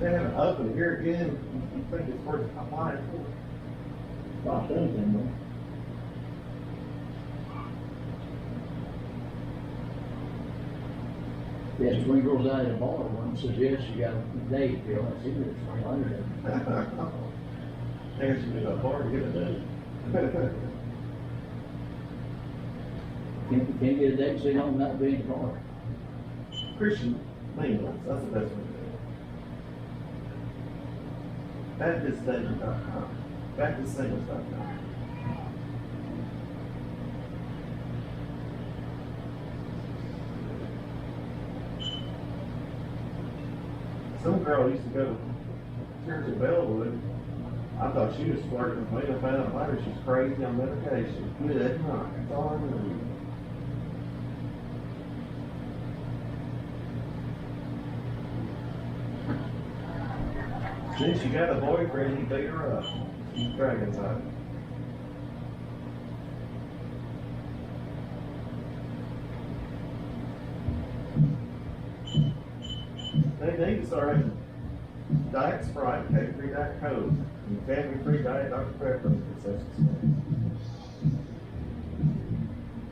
They haven't opened here again. I think it's worth applying for. Not anything, though. Yes, when he goes out of the bar, one says, yes, you got a date, Bill. I see this. I understand. I guess you did a bar to get a date. Can't get a date, so you don't not be in the car. Christian maintenance, that's the best way to do it. BaptistSingles.com. BaptistSingles.com. Some girl used to go to church at Bellwood. I thought she was flirting with me. I found out later she's crazy on medication. Good night. That's all I knew. Then she got a boyfriend, he beat her up. She's dragon's eye. They need to start having Diet Sprite, cake-free Diet Coke, and family-free Diet Dr. Pepper at the concession stand.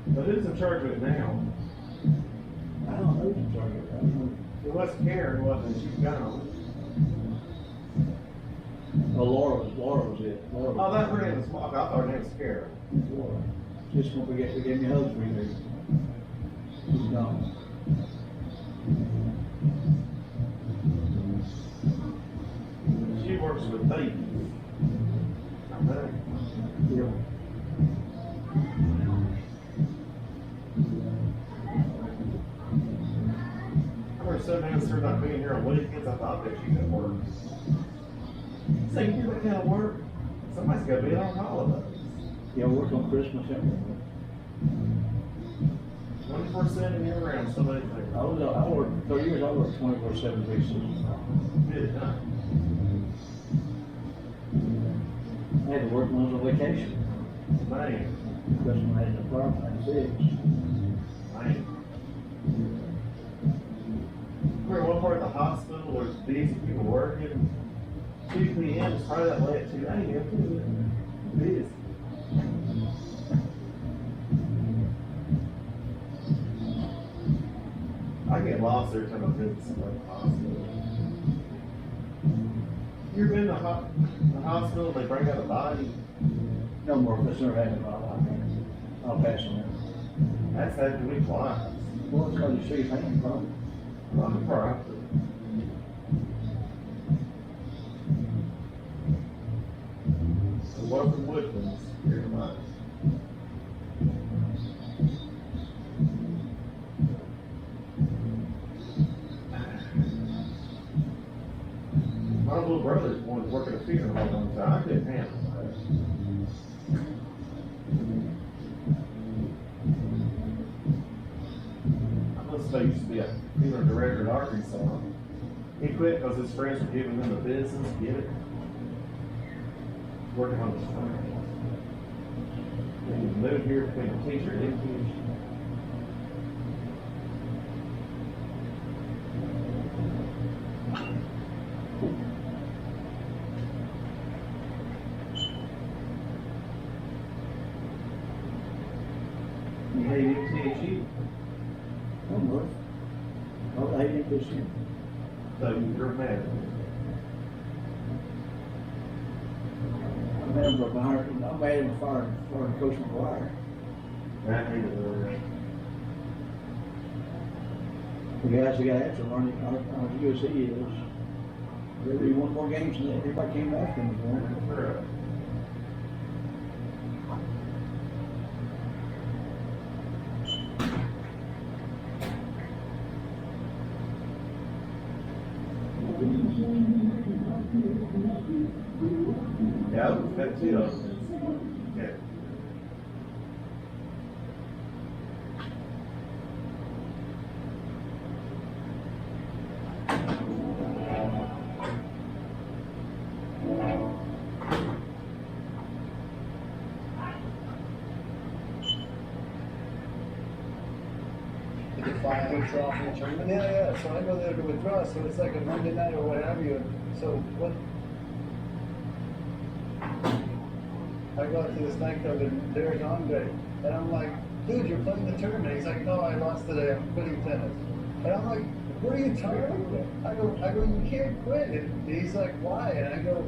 But who's in charge of it now? I don't know who's in charge of it. I don't know. It was Karen, wasn't it? She's gone. Oh, Laura was it. Laura. Oh, that her name was Mark. I thought her name was Karen. Laura. Just don't forget, they gave me hugs for you. She's gone. She works with babies. Yeah. I remember some answer not being here on weekends. I thought that she's at work. So you do that kind of work? Somebody's got to be on holidays. Yeah, I work on Christmas every 24/7 year round. Somebody's there. I worked for 30 years. I worked 24/7 365. Good, huh? I had to work when I was on vacation. Man, Because when I had an apartment, I had 6. man. Remember one part of the hospital where there's busy people working? 2 p.m. is probably that late at 2 a.m. Busy. I get lost every time I visit somebody at the hospital. You ever been in the hospital and they bring out a body? No more, that's never happened in my life. I'll pass on that. That's happened to me twice. Well, it's because you see pain, probably. I'm surprised. The welcome Woodlands, here tonight. My little brother wanted to work at a funeral home one time. I couldn't handle that. I must say, he used to be a funeral director at Arkansas. He quit because his friends were giving him the business. Get it? Working on his farm. And he moved here, became a teacher and education. You hate THU? I'm worth. Oh, 80%. So you're mad. I'm mad with fire Coach McGuire. That ain't it. The guys who got after him on USC is, he won more games than everybody came after him. Yeah, I was 15 of them. Yeah. The 5 weeks off in the tournament. Yeah. So I go there to withdraw. So it's like a Monday night or what have you. So what? I go out to this nightclub and there's Andre, and I'm like, dude, you're playing the tournament. He's like, no, I lost today. I'm quitting tennis. And I'm like, what are you talking about? I go, you can't quit. And he's like, why? And I go,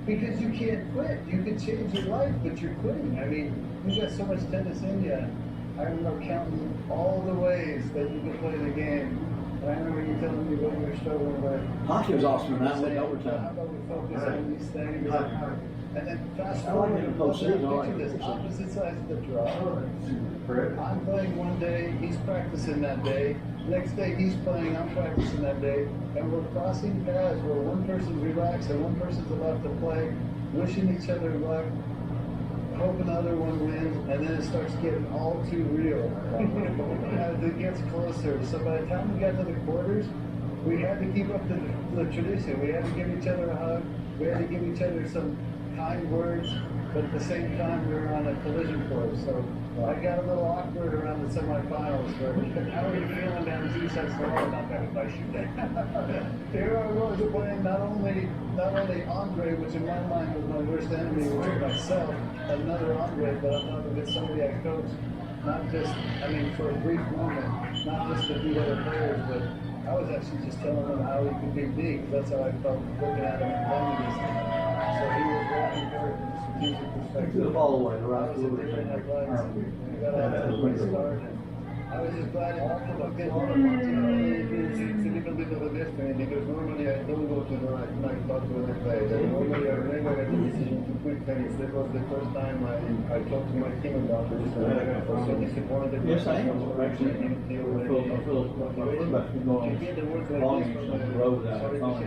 because you can't quit. You can change your life, but you're quitting. I mean, you got so much tennis in you. I remember counting all the ways that you could play the game. And I remember you telling me when you were struggling with. Hockey was awesome, and I went How overtime. about we focus on these things? And then fast I like forward, it in postseason, I like picture it. this opposite sides of the draw. Correct. I'm playing one day, he's practicing that day. Next day he's playing, I'm practicing that day. And we're crossing paths where one person's relaxed and one person's about to play, wishing each other luck, hoping the other one wins, and then it starts getting all too real. As it gets closer. So by the time we got to the quarters, we had to keep up the tradition. We had to give each other a hug. We had to give each other some kind words, but at the same time we were on a collision course. So I got a little awkward around the semifinals where, how are you feeling down 2 sets to 1? Not bad if I shoot that. Here I was playing not only Andre, which in my mind was my worst enemy, which was myself, another Andre, but I'm talking with somebody I coached, not just, I mean, for a brief moment, not just to beat other players, but I was actually just telling him how he could beat me, because that's how I felt looking at him and playing this thing. So he was very good from a strategic perspective. To the follow-away, right? I was a different headlights, and we got off to a great start, and I was just glad it happened. But then all the months, it's a little bit of a destiny, because normally I don't go to the night club when I play. Normally I never get the decision to quit tennis. That was the first time I talked to my team about this, and I was so disappointed. Yes, I am. Actually, I feel like you're going long on the road without a phone.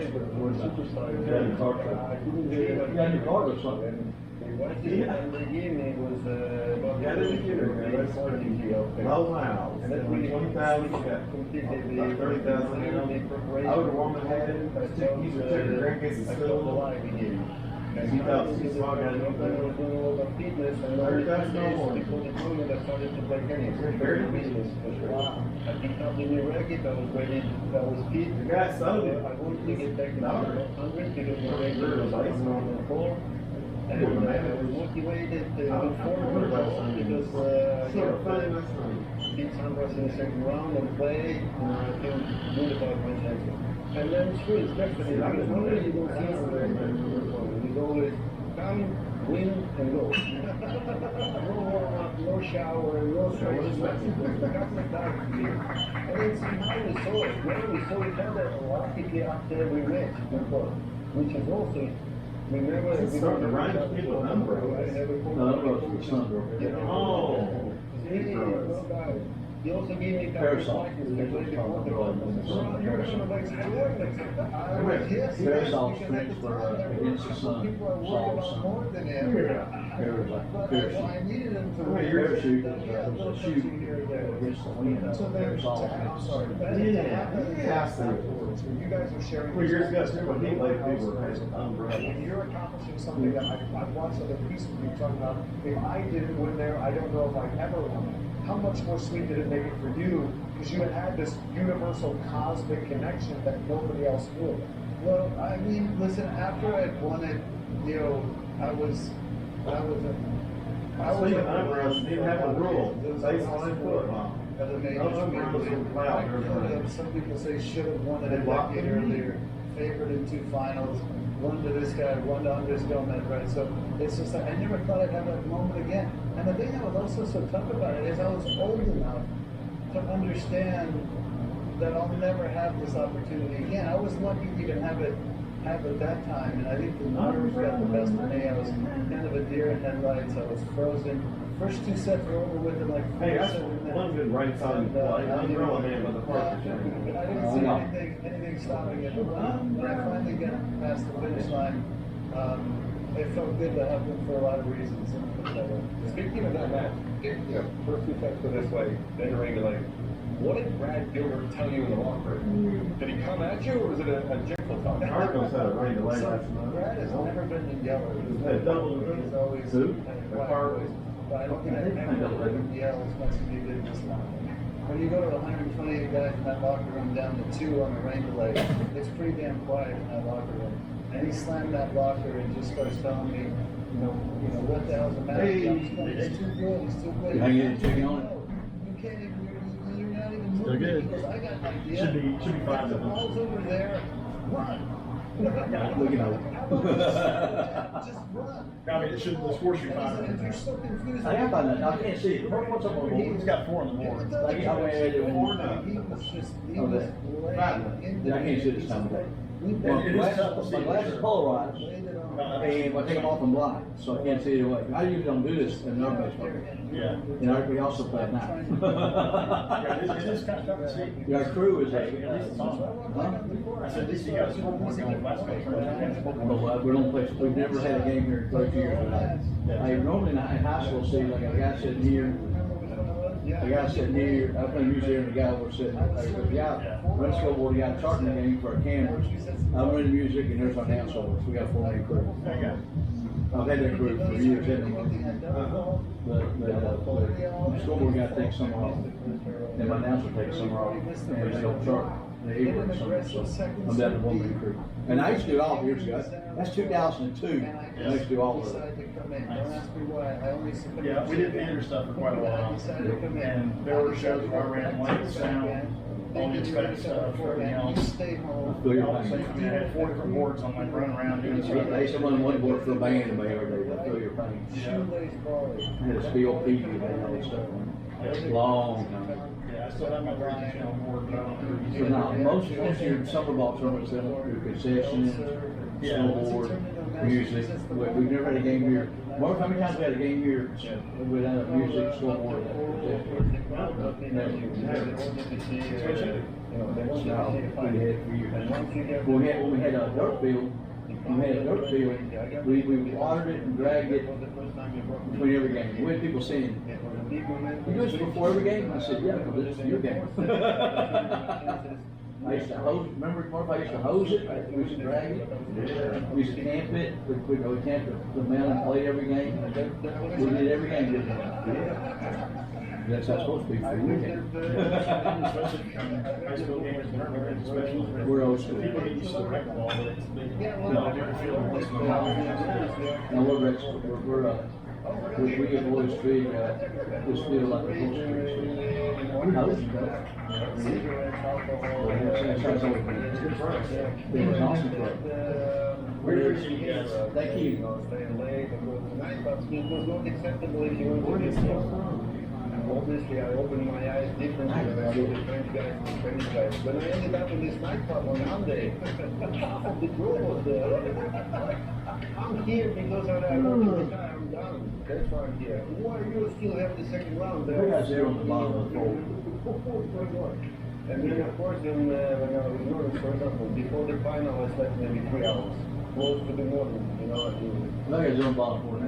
Yeah, your car truck. Yeah, your car looks like that. Lamborghini was about Yeah, there's a kid in there. That's low house. And that's really 20,000, you got completely about 30,000 in them. Older woman had it, he took her grandkids to school. And he thought she's smart, got it. Fitness and all That's no more. people that told me that started to play tennis. Very business for sure. I picked up the new racket. I was ready. I was fit. The guy sold it. I wanted to get back to 100 because the racket was ice on the floor. And I was motivated to move forward because beat Sanders in the second round and play. I feel good about my chances. And then it's true, it's definitely because normally you don't see it. You always come, win, and go. No warm up, no shower, no stretches, nothing. That's like that for me. And then somehow we saw it. Well, we saw each other practically after every match before, which is also. Remember, It's starting to rhyme with people number. Oh. He also gave me Parasol. Parasol strength for against the sun. Solve sun. I needed him to Parachute is a shoot against the wind. Parasol. You guys are sharing. Well, years ago, when he played, people were When you're accomplishing something that I've watched other pieces of you talking about, if I didn't win there, I don't know if I'd ever won. How much more sweet did it make it for you? Because you had this universal cosmic connection that nobody else would. Well, I mean, listen, after I'd won it, you know, I was didn't have a rule. Baseline football. Some people say should have won it a decade earlier, favored in 2 finals, one to this guy, one to Andres Gomez, right? So it's just like, I never thought I'd have that moment again. And the thing that was also so tough about it is I was old enough to understand that I'll never have this opportunity again. I was lucky to even have it at that time, and I think the nerves got the best of me. I was kind of a deer in headlights. I was frozen. First 2 sets were over with in like 4 Hey, that's 7 minutes. one good right side play. I'm rolling in with the park. I didn't see anything stopping it. When I finally got past the finish line, it felt good to have them for a lot of reasons. Speaking of that match, first 2 sets go this way, then you're regulating. What did Brad Gilbert tell you in the locker room? Did he come at you, or was it a gentle talk? Cardinals had a rain delay So, last night. Brad has never been a yeller. Hey, double. He's always Who? kind of quiet. But I don't think I've ever heard him yell as much as he did this time. When you go to 128 guys in that locker room down to 2 on the rain delay, it's pretty damn quiet in that locker room. And he slammed that locker and just starts telling me, what the hell's the matter? Hey. He's too good, he's too good. You hanging a chicken on it? You can't even, you're not even moving. Still good. Because I got an idea. Should be fine. If the ball's over there, run. Looking over. Just run. I mean, it should, the sports should be If fine. you're so confused. I am by that. I can't see it. What's up on the board? He's got 4 in the morning. Like, how many are there? He was just, he Oh, was that. laying Yeah, I can't see this time of day. It is tough to see. My glass is polarized, and I take them off and blind, so I can't see it away. I usually don't do this in our baseball. Yeah. You know, we also play at night. Yeah, it is kind of tough to see. Our crew is At least it's on. I said, at least you got a scoreboard going last week. Well, we don't play, we've never had a game here in 30 years. I normally in high school, see, like a guy sitting here, the guy sitting here, I play music here, and the guy was sitting, the guy, run the scoreboard, the guy charging the game for our cameras. I'm running music, and there's our dance over, so we got a 4-man crew. I've had that crew for years, haven't I? But the scoreboard guy takes some off, and my announcer takes some off, and they don't chart. They work some, so I'm down to one big crew. And I used to do it all years ago. That's 2002. And I used to do all of it. Yeah, we did theater stuff for quite a while. And there were shows where I ran lights, sound, all the expected stuff, everything else. Feel your I mean, I had 4 different boards on like running around doing stuff. I used to run one board for a band in Bay every day. I feel your pain. Yeah. I had a steel PV and all that stuff. Long time. Yeah, I still have my version channel board, but I don't know. So now, most of your summer ball tournaments, your concessions, snowboard, music. We've never had a game here. Mark, how many times we had a game here without music, snowboard, and when we had a dirt field, we watered it and dragged it between every game. We had people saying, "You do this before every game?" I said, "Yeah, because this is your game." I used to hose. Remember, Mark, I used to hose it. We used to drag it. We used to camp it. We camped the mountain and played every game. We did every game. Didn't we? That's how it's supposed to be for you. High school games, especially. We're old school. People get used to the rec ball, but it's big. No, different feel than what's going on. Now we're we get boys street, this field like a full street. We hose it, though. It was awesome for us. We appreciate you guys. Thank you. Obviously, I opened my eyes differently when I saw the French guys and the Spanish guys. When I ended up in this nightclub on Monday, half of the group was there. I'm here because I want to retire. I'm done. That's why I'm here. Why you still have the second round there? We got 0 on the bottom of the fold. And then, of course, when I was nervous, for example, before the final, I slept maybe 3 hours. Close to the morning, you know. I got 0 on the bottom for you.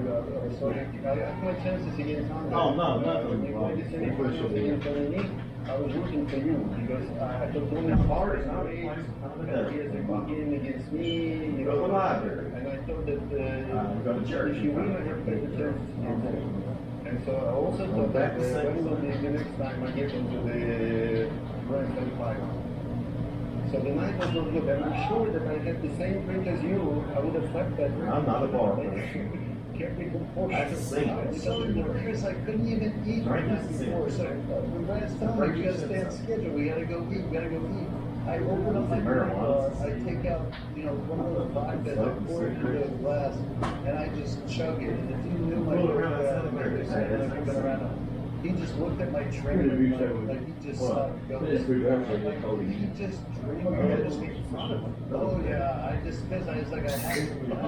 So I have my chances against Andre. Oh, no, nothing. When you against me, I was rooting for you because I thought only hard nowadays. He has a good game against me, you know. And I thought that if you win, I have better chances against him. And so I also thought that when will be the next time I get into the Grand Slam final. So the night was not good, and I'm sure that I had the same print as you. I would have slept better. I'm not a bar player. Kept me composed. That's the same. I was so nervous, I couldn't even eat before. So the last time we gotta stay on schedule. We gotta go eat. I open up my I take out, one of those vodkas, I pour it into a glass, and I just chug it. And if you knew my he just looked at my trainer like he just stopped going. He just dreamed Oh yeah, because I was like, I have to go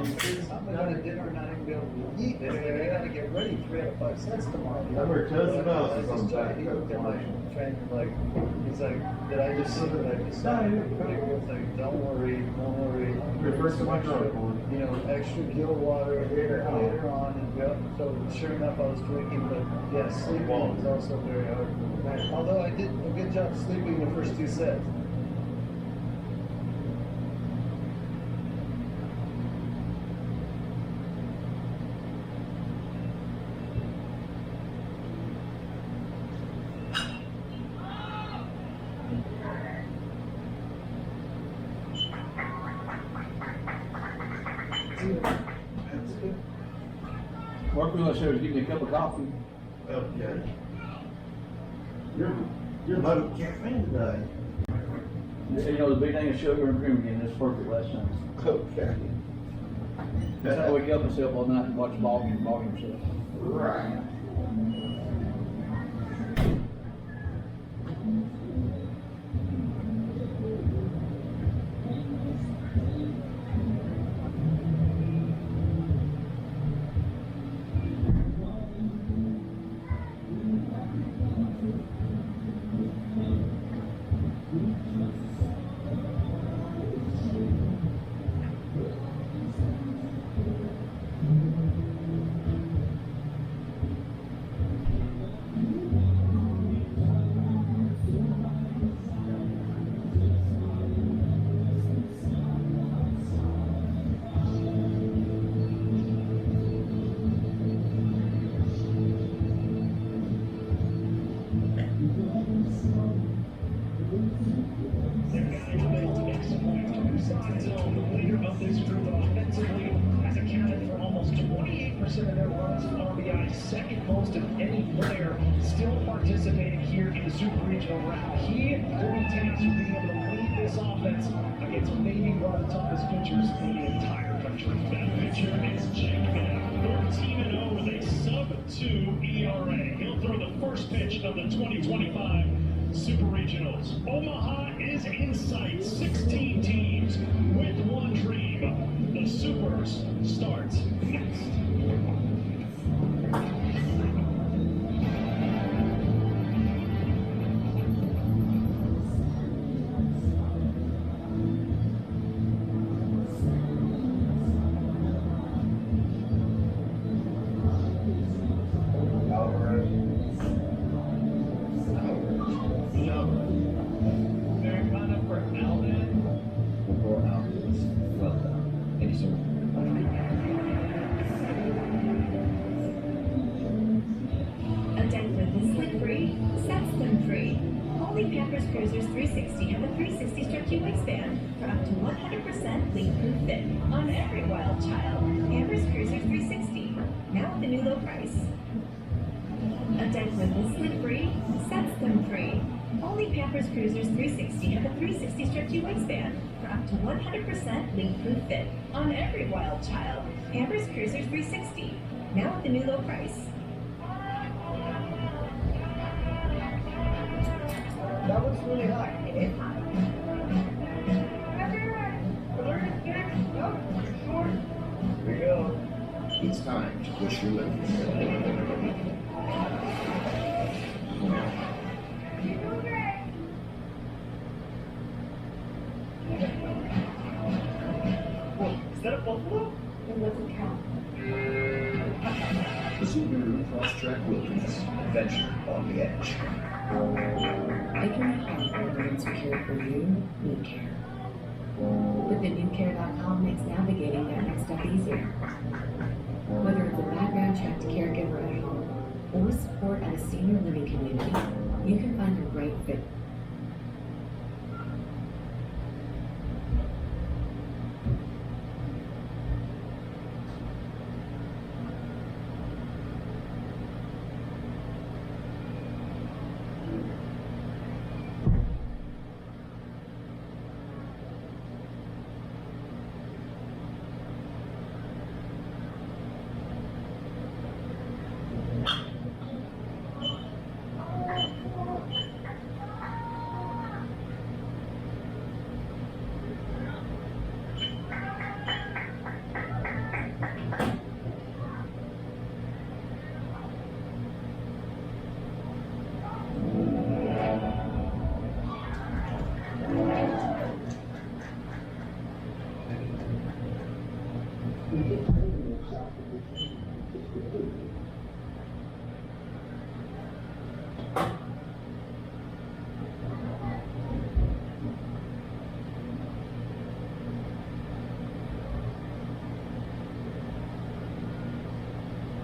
to dinner and not even be able to eat. I gotta get ready 3 out of 5 cents tomorrow. Number 2 else is on the back. He looked at my trainer like, he's like, did I just see that I decided? It's like, don't worry. Refers to my drunk. Extra gill water later on. And so sure enough, I was drinking, but yeah, sleeping was also very hard. Although I did a good job sleeping the first 2 sets. Mark, we want to give me a cup of coffee. Okay. You're loaded with caffeine today. The big thing is sugar and cream again. That's perfect last time. Okay. That's how I wake up myself all night and watch ball game stuff. Right. group offensively has accounted for almost 28% of their runs and RBI, second most of any player still participating here in the Super Regional round. He will be tasked with being able to lead this offense against maybe one of the toughest pitchers in the entire country. That pitcher is Jake Beck, 13-0 with a sub-2 ERA. He'll throw the first pitch of the 2025 Super Regionals. Omaha is in sight. 16 teams with one dream. The Supers start next. A deck with the slip free sets them free. Only Pampers Cruisers 360 and the 360 struck you waistband for up to 100% leak-proof fit on every wild child. Pampers Cruisers 360, now at the new low price. A deck with the slip free sets them free. Only Pampers Cruisers 360 and the 360 struck you waistband for up to 100% leak-proof fit on every wild child. Pampers Cruisers 360, now at the new low price. That was really high. It is hot. Here we go. It's time to push your limits. Is that a buffalo? It wasn't count. The Subaru Crosstrack Wilderness Adventure on the Edge. Making it hard for those who care for you need care. But the newcare.com makes navigating that next step easier. Whether it's a background-checked caregiver at home or support at a senior living community, you can find a great fit.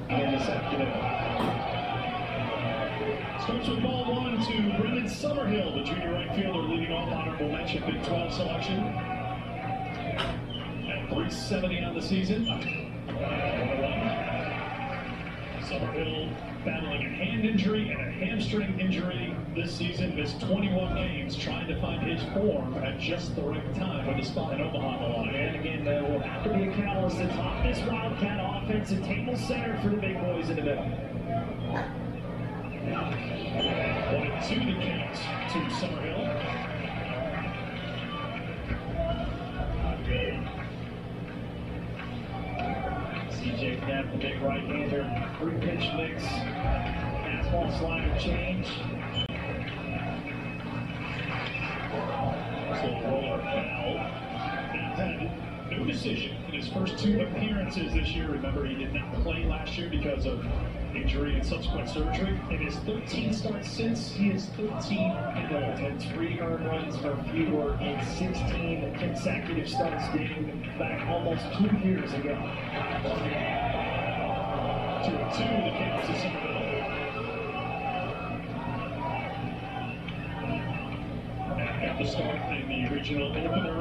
In this afternoon. Starts with ball one to Brendan Summerhill, the junior right fielder, leading off honorable mention Big 12 selection. At 370 on the season. Summerhill battling a hand injury and a hamstring injury this season. Missed 21 games, trying to find his form at just the right time with a spot in Omaha on the line. And again, there will have to be a catalyst to top this Wildcat offense and table center for the big boys in the middle. 1-2 the count to Summerhill. CJ Knapp, the big right-hander, three-pitch mix, fastball slider change. So roller foul. Knapp had no decision in his first two appearances this year. Remember, he did not play last year because of injury and subsequent surgery. In his 13 starts since, he is 13-0 and 3 earned runs for fewer in 16 consecutive starts dating back almost 2 years ago. 2-2 the count to Summerhill. At the start in the regional opener,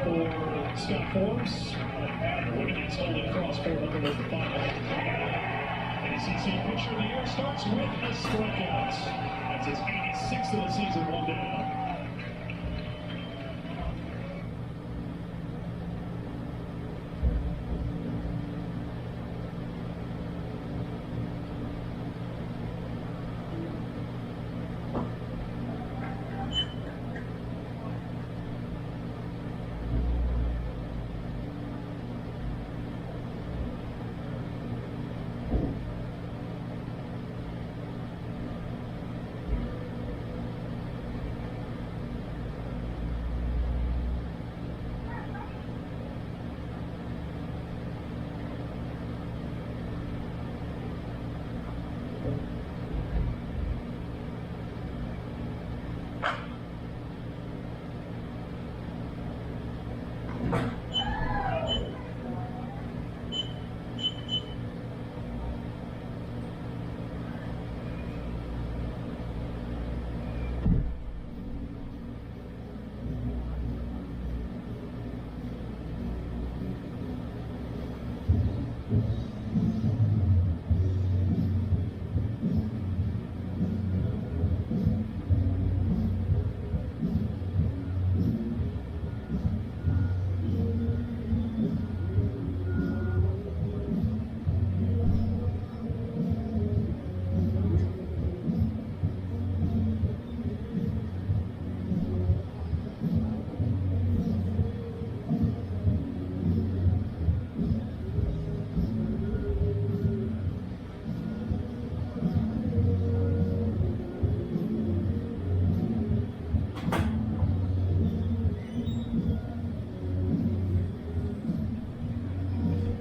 for Scott Forbes. Winning his holding crossbow looking at the final. ACC pitcher of the year starts with a strikeout. That's his 86th of the season, one down.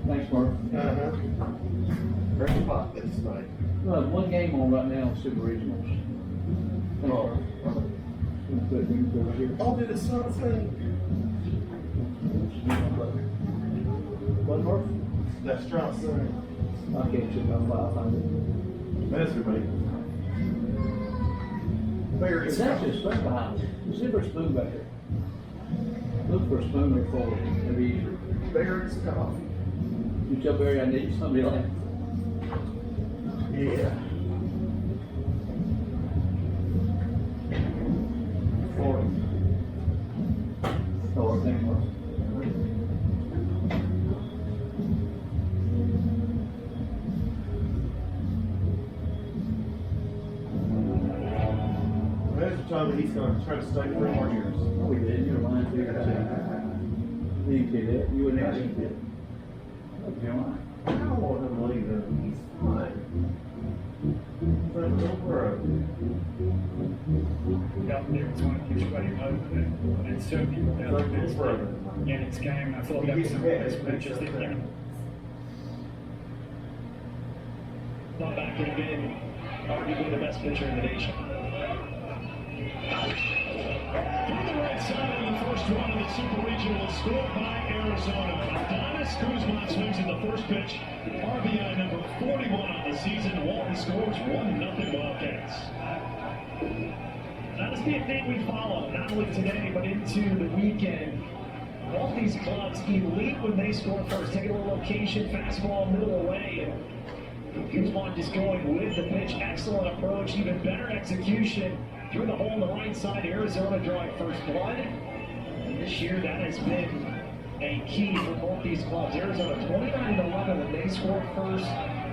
Thanks, Mark. Great spot this night. Well, one game on right now, Super Regionals. Thanks, Mark. Put it over here. Oh, did it sound the same? What, Mark? That strong son. I can't check my file, find it. Masturbate. Very There's actually a spoon behind it. You see if there's a spoon back there? Look for a spoon or fork, it'd be easier. Barrett's coffee. You tell Barry I need somebody like. Yeah. Fork. Oh, thanks, Mark. Imagine telling me he's going to try to stay 3 more years. Oh, we did. You're lying to yourself. You didn't do that. You wouldn't have to do that. You're lying. I don't want him leaving. He's fine. But don't worry. Down there, it's one of these running over and so people down Like there. this brother. Yeah, it's game. I thought that was some of the best pitches that year. Not back in the game. Arguably the best pitcher in the nation. From the right side of the first one of the Super Regional was scored by Arizona. Adonis Guzman swings in the first pitch. RBI number 41 on the season. Walton scores 1-0 Wildcats. That is the thing we follow, not only today, but into the weekend. All these clubs elite when they score first. Taking a location, fastball, middle away. Guzman just going with the pitch. Excellent approach, even better execution. Through the hole on the right side, Arizona drawing first blood. And this year, that has been a key for both these clubs. Arizona 29-11, and they scored first.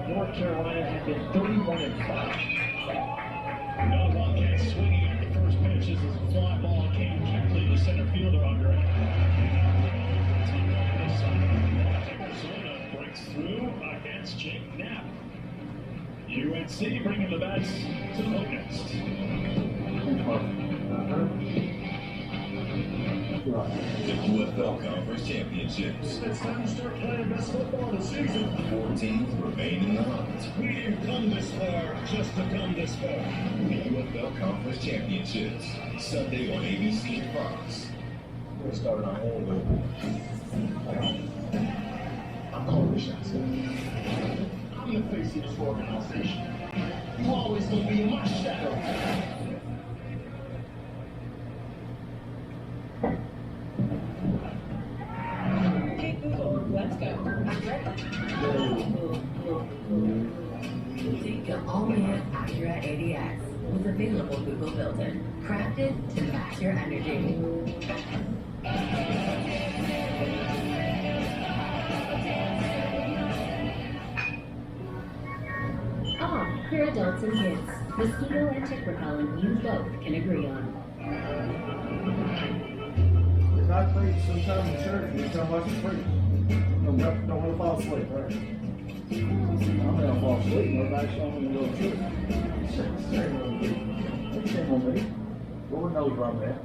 North Carolina had been 31-5. No Wildcats swinging at the first pitch. This is a fly ball. Came carefully to center fielder under it. Arizona breaks through against Jake Knapp. UNC bringing the bats to the hook next. The UFL Conference Championships. It's time to start playing best football of the season. 4 teams remain in the hunt. We didn't come this far just to come this far. The UFL Conference Championships. Sunday on ABC and Fox. We're starting our own little. I'm calling the shots. I'm the face of this organization. You always gonna be in my shadow. Take the all-new Acura ADX with available Google built-in, crafted to match your energy. For adults and kids, mosquito and tick repellent you both can agree on. If I preach sometime in church, you come watch me preach. Don't want to fall asleep, right? I'm gonna fall asleep, nobody's showing me to go to church. Shame on me. Lord knows where I'm at.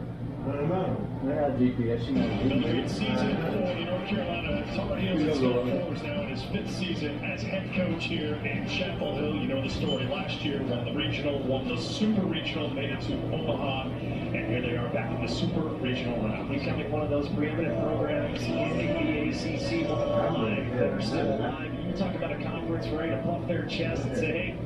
I don't know. They got GPS, you know. Great season for the North Carolina Tar Heels and State Force now in his 5th season as head coach here in Chapel Hill. You know the story. Last year won the regional, won the super regional, made it to Omaha, and here they are back in the super regional round. Becoming one of those preeminent programs in the ACC live. They're still alive. You talk about a conference ready to puff their chest and say, hey,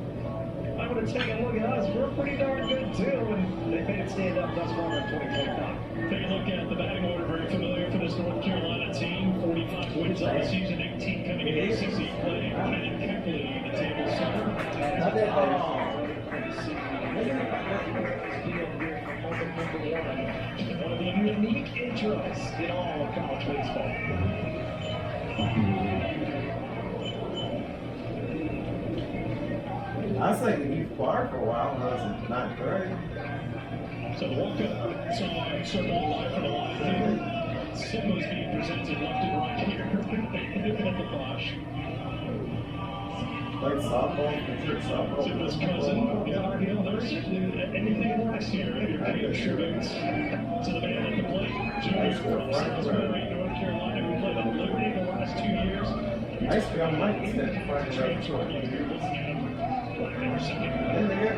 I'm going to take a look at us. We're pretty darn good too, and they made it stand up thus far in 2025. Take a look at the batting order. Very familiar for this North Carolina team. 45 wins on the season, 18 coming in ACC play. Brennan Keckley in the table center. Not that One of the unique interests in all of college baseball. I was thinking youth choir for a while when I was in 9th grade. So the walk-up song circle live for the live field. Symbols being presented left and right here at the Bosch. Played softball, church softball. Symbols cousin, Tar Heel. There's anything last year if you're paying tributes to the man at the plate. Junior from Salisbury, North Carolina, who played at Liberty the last 2 years. I used to be on Mike's that Friday Then they got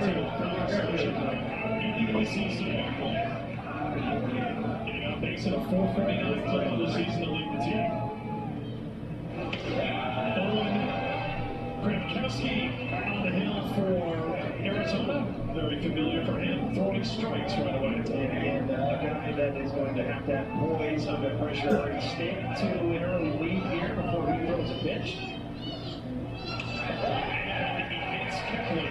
getting on base at a 449 clip on the season to lead the team. Gronkowski on the hill for Arizona. Very familiar for him, throwing strikes right away. And a guy that is going to have that poise under pressure and stick to an early lead here before he throws a pitch. It's Keckley.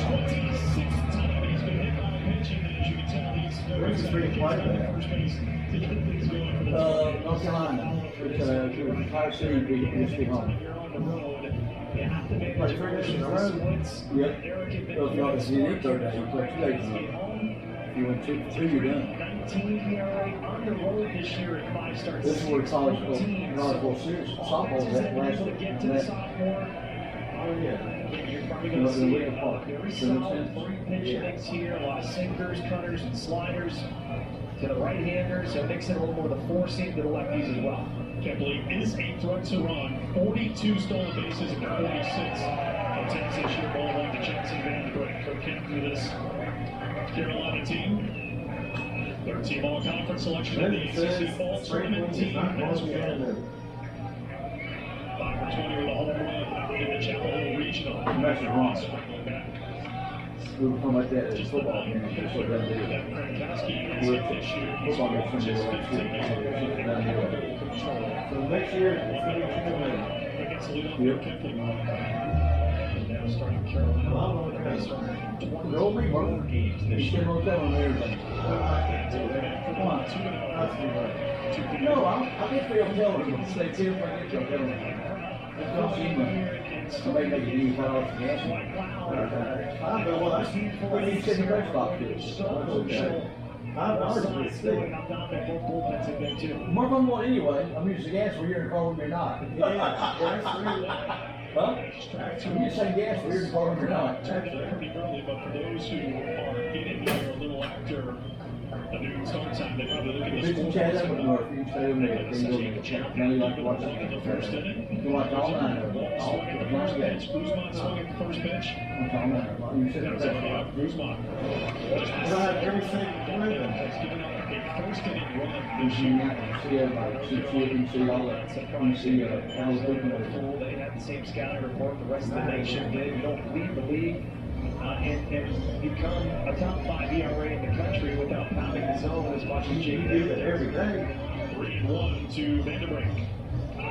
26th time he's been hit by a pitch, and as you can tell, he's very excited at first base to get things going for the North Carolina. It's Tire City, be home. Like 3 days in a row. Yep. So if y'all see it third day, you play 2 days in a row. If you win 2, you're done. 19 ERA on the road this year at 5 starts. This is where college football series, softball is at last week. Get to the sophomore. Oh, yeah. You're probably going to see a very solid 3-pitch mix here. A lot of sinkers, cutters, and sliders to the right-handers. So mix in a little more of the four-seam to the lefties as well. Keckley is a threat to run. 42 stolen bases and 46 attempts this year. Ball one to Jackson Van Dyke. Coquette through this Carolina team. Third team all-conference selection of the ACC Fall Tournament team as well. 5 for 20 with a home run in the Chapel Hill Regional. That's wrong. We were talking about that as football game. Gronkowski is hit this year. He's got just 15 So next year, it's going to be against the leadoff Keckley. Now starting Carolina. Roll me, bro. Games this You year. should roll that on everything. Come on. No, I get for your television. Stay tuned for I get your television. That's not Shima. Somebody make a new file for gas. I know what I see. What do you send your best box to? I was pretty sick. Mark on one anyway. I'm using gas where you're in the car when you're not. Huh? You say gas where you're in the car when you're not. Pretty early, but for those who are getting here a little after the noon start time, they probably look at the Did you score. chat up with Murphy? You stay over there. Now you like to watch it. You watch all nine of them. All nine games. Guzman swung at the first pitch. Watch all nine of them. You sit That was there. already up. Guzman. I have every single one of them. Has given up a first inning run this You year. see everybody. See Chip, you see all that. You see Al Cooper. They had the same scouting report the rest of the nation did. You don't lead the league and become a top 5 ERA in the country without pounding the zone as much as You JD do that every day. 3-1 to Vanderbrink.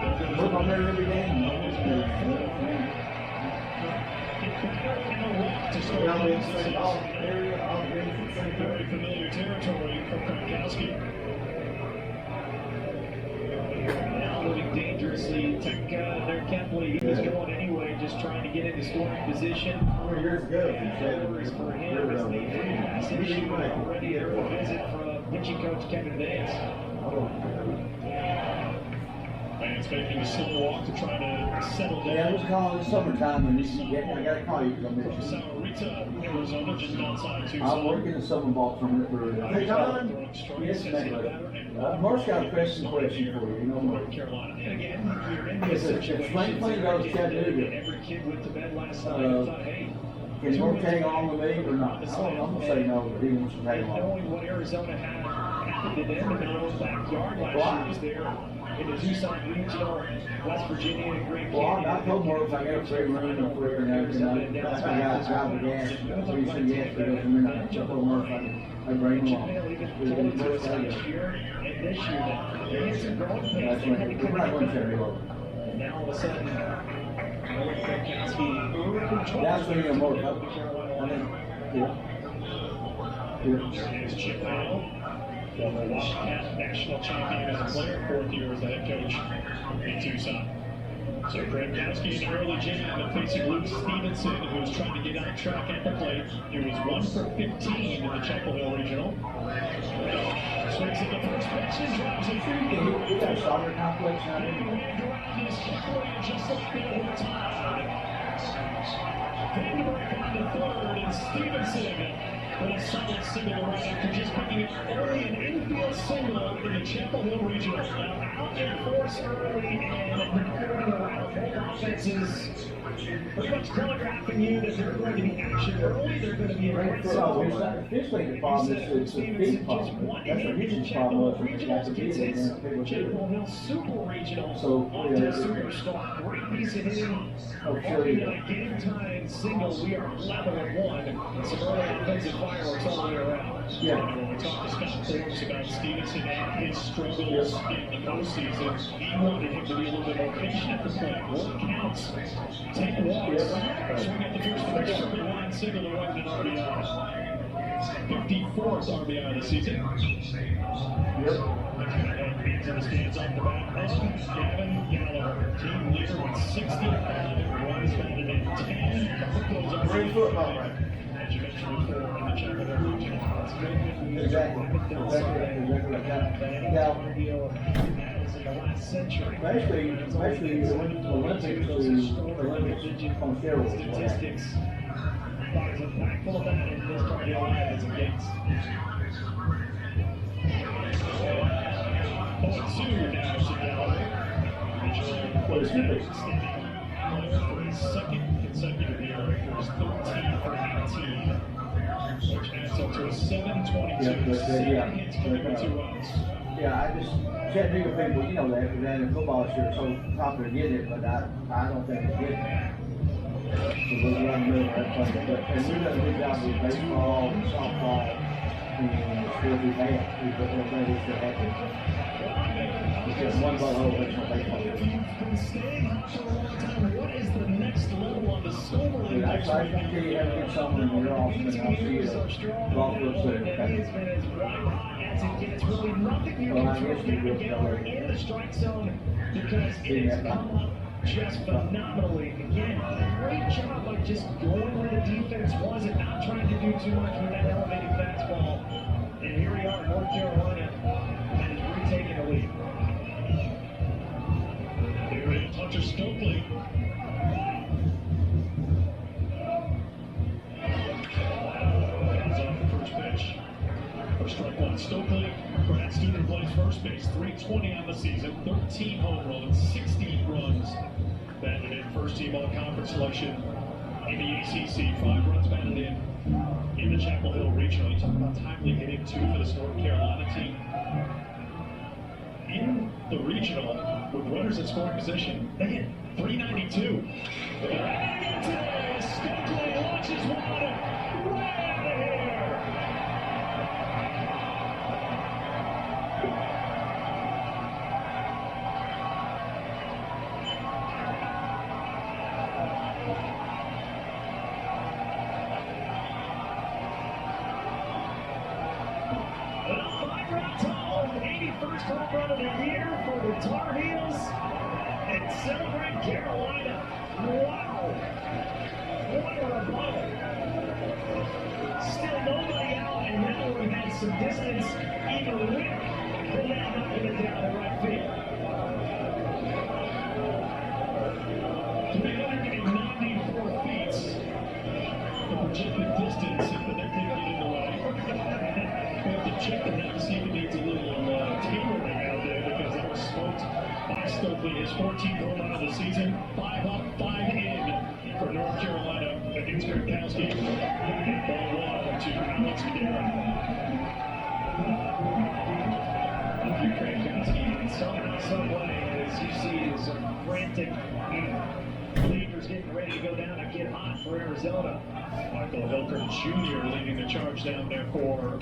Look on there every game. Very familiar territory for Gronkowski. Now moving dangerously, they're carefully. He was going anyway, just trying to get into scoring position. Years ago, Errors for him as the pass issue already there for a visit from pitching coach Kevin Vance. Vance making a slow walk to try to settle down. Yeah, I was calling it summertime, and I gotta call you because I miss you. Rita, Arizona, just outside Tucson. I'm working the summer ball tournament for. Hey, John. Yes, ma'am. Mark's got a question for you. You know, Mark. Carolina. And again, you're in If this situation. Swain goes to Chattanooga, Every kid went to bed last night and thought, hey, can Mark tag on with me or not? I'm gonna say no, but he wants to tag along. knowing what Arizona happened to them in their own backyard last year was there in the Tucson Regional, West Virginia, and Great Well, Canyon. I told Mark if I got a free room and free and everything, I got to drive the gas. He said yes, because I mean, I told Mark I bring him along. Even told us last year and this year that they had some growing pains. That's They had to when come we're not going to together. carry over. And now all of a sudden, Gronkowski. That's when you're more. I mean, yeah. There's Chip Howell, former Wildcat national champion as a player, 4th year as the head coach in Tucson. So Gronkowski in the early jam and facing Luke Stevenson, who was trying to get on track at the plate. He was 1 for 15 in the Chapel Hill Regional. Swings at the first pitch and drives it through. We got a soccer complex now. Just like the other time. Vandenberg on the third, and Stevenson with a solid single right after just picking up early an infield single in the Chapel Hill Regional. Now out in force early and moving around both offenses. Pretty much telegraphing you that they're going to be action early, they're going to be aggressive. Officially, the problem is it's a big problem. That's a huge problem. That's a big Chapel Hill Super Regional. So, Superstar, great piece of hitting. Game time single, we are level at 1. And some early offensive fireworks all the way around. Yeah. And when we talk to Scott Forbes about Stevenson and his struggles in the postseason, he wanted him to be a little bit more patient at the plate. Work counts. Take walks. Swing at the first pitch, circle line single to right an RBI. 54th RBI of the season. Yep. Into the stands off the bat. Gavin Gallagher, team leader with 65 runs batted in 10. Great football, right? As you mentioned before, in the Chapel Hill Regional. Exactly. Now, In the last century. basically, the Olympics on steroids. Statistics. Box is packed full of that, and this part of the line is against. 0-2 now to Gallagher. What is it? For his second consecutive year, it was 13 for 18, which adds up to a 722. 7 hits, giving 2 outs. Yeah, I just Chattanooga people, you know that, because in football is so tough to get it, but I don't think it's getting it. So we're around the middle of that place. And we've done a good job with baseball and softball and still do that. We've got everybody still happy. Because one ball over baseball. You've been staying hot for a long time. What is the next level on the silver I try to get you have to get someone in your office and I'll see you golf course there. It's been as white hot as it gets. Really nothing you can do to Gallagher in the strike zone because it has come up just phenomenally. Again, great job of just going where the defense was and not trying to do too much with that elevated fastball. And here we are, North Carolina, that is retaking the lead. Here is Hunter Stokely. He's off the first pitch. For strike one, Stokely, grad student, plays first base, 320 on the season, 13 home runs, 60 runs batted in, first team all-conference selection in the ACC, 5 runs batted in the Chapel Hill Regional. You talk about timely hitting too for this North Carolina team. In the regional, with runners in scoring position, they hit 392. Stokely launches one right out of here. first home run of the year for the Tar Heels and celebrate Carolina. Wow! What a ball! Still nobody out, and now we have some distance. Even Wick pulled that knocking it down the right field. 394 feet. The projected distance, but that didn't get in the way. We have to check that to see if it needs a little tailoring out there because that was smoked by Stokely. His 14th home run of the season. 5 up, 5 in for North Carolina against Gronkowski. Ball 1 to Alex Madera. Gronkowski somehow, some way, as you see, is frantic. Leaders getting ready to go down and get hot for Arizona. Michael Hilker Jr. leading the charge down there for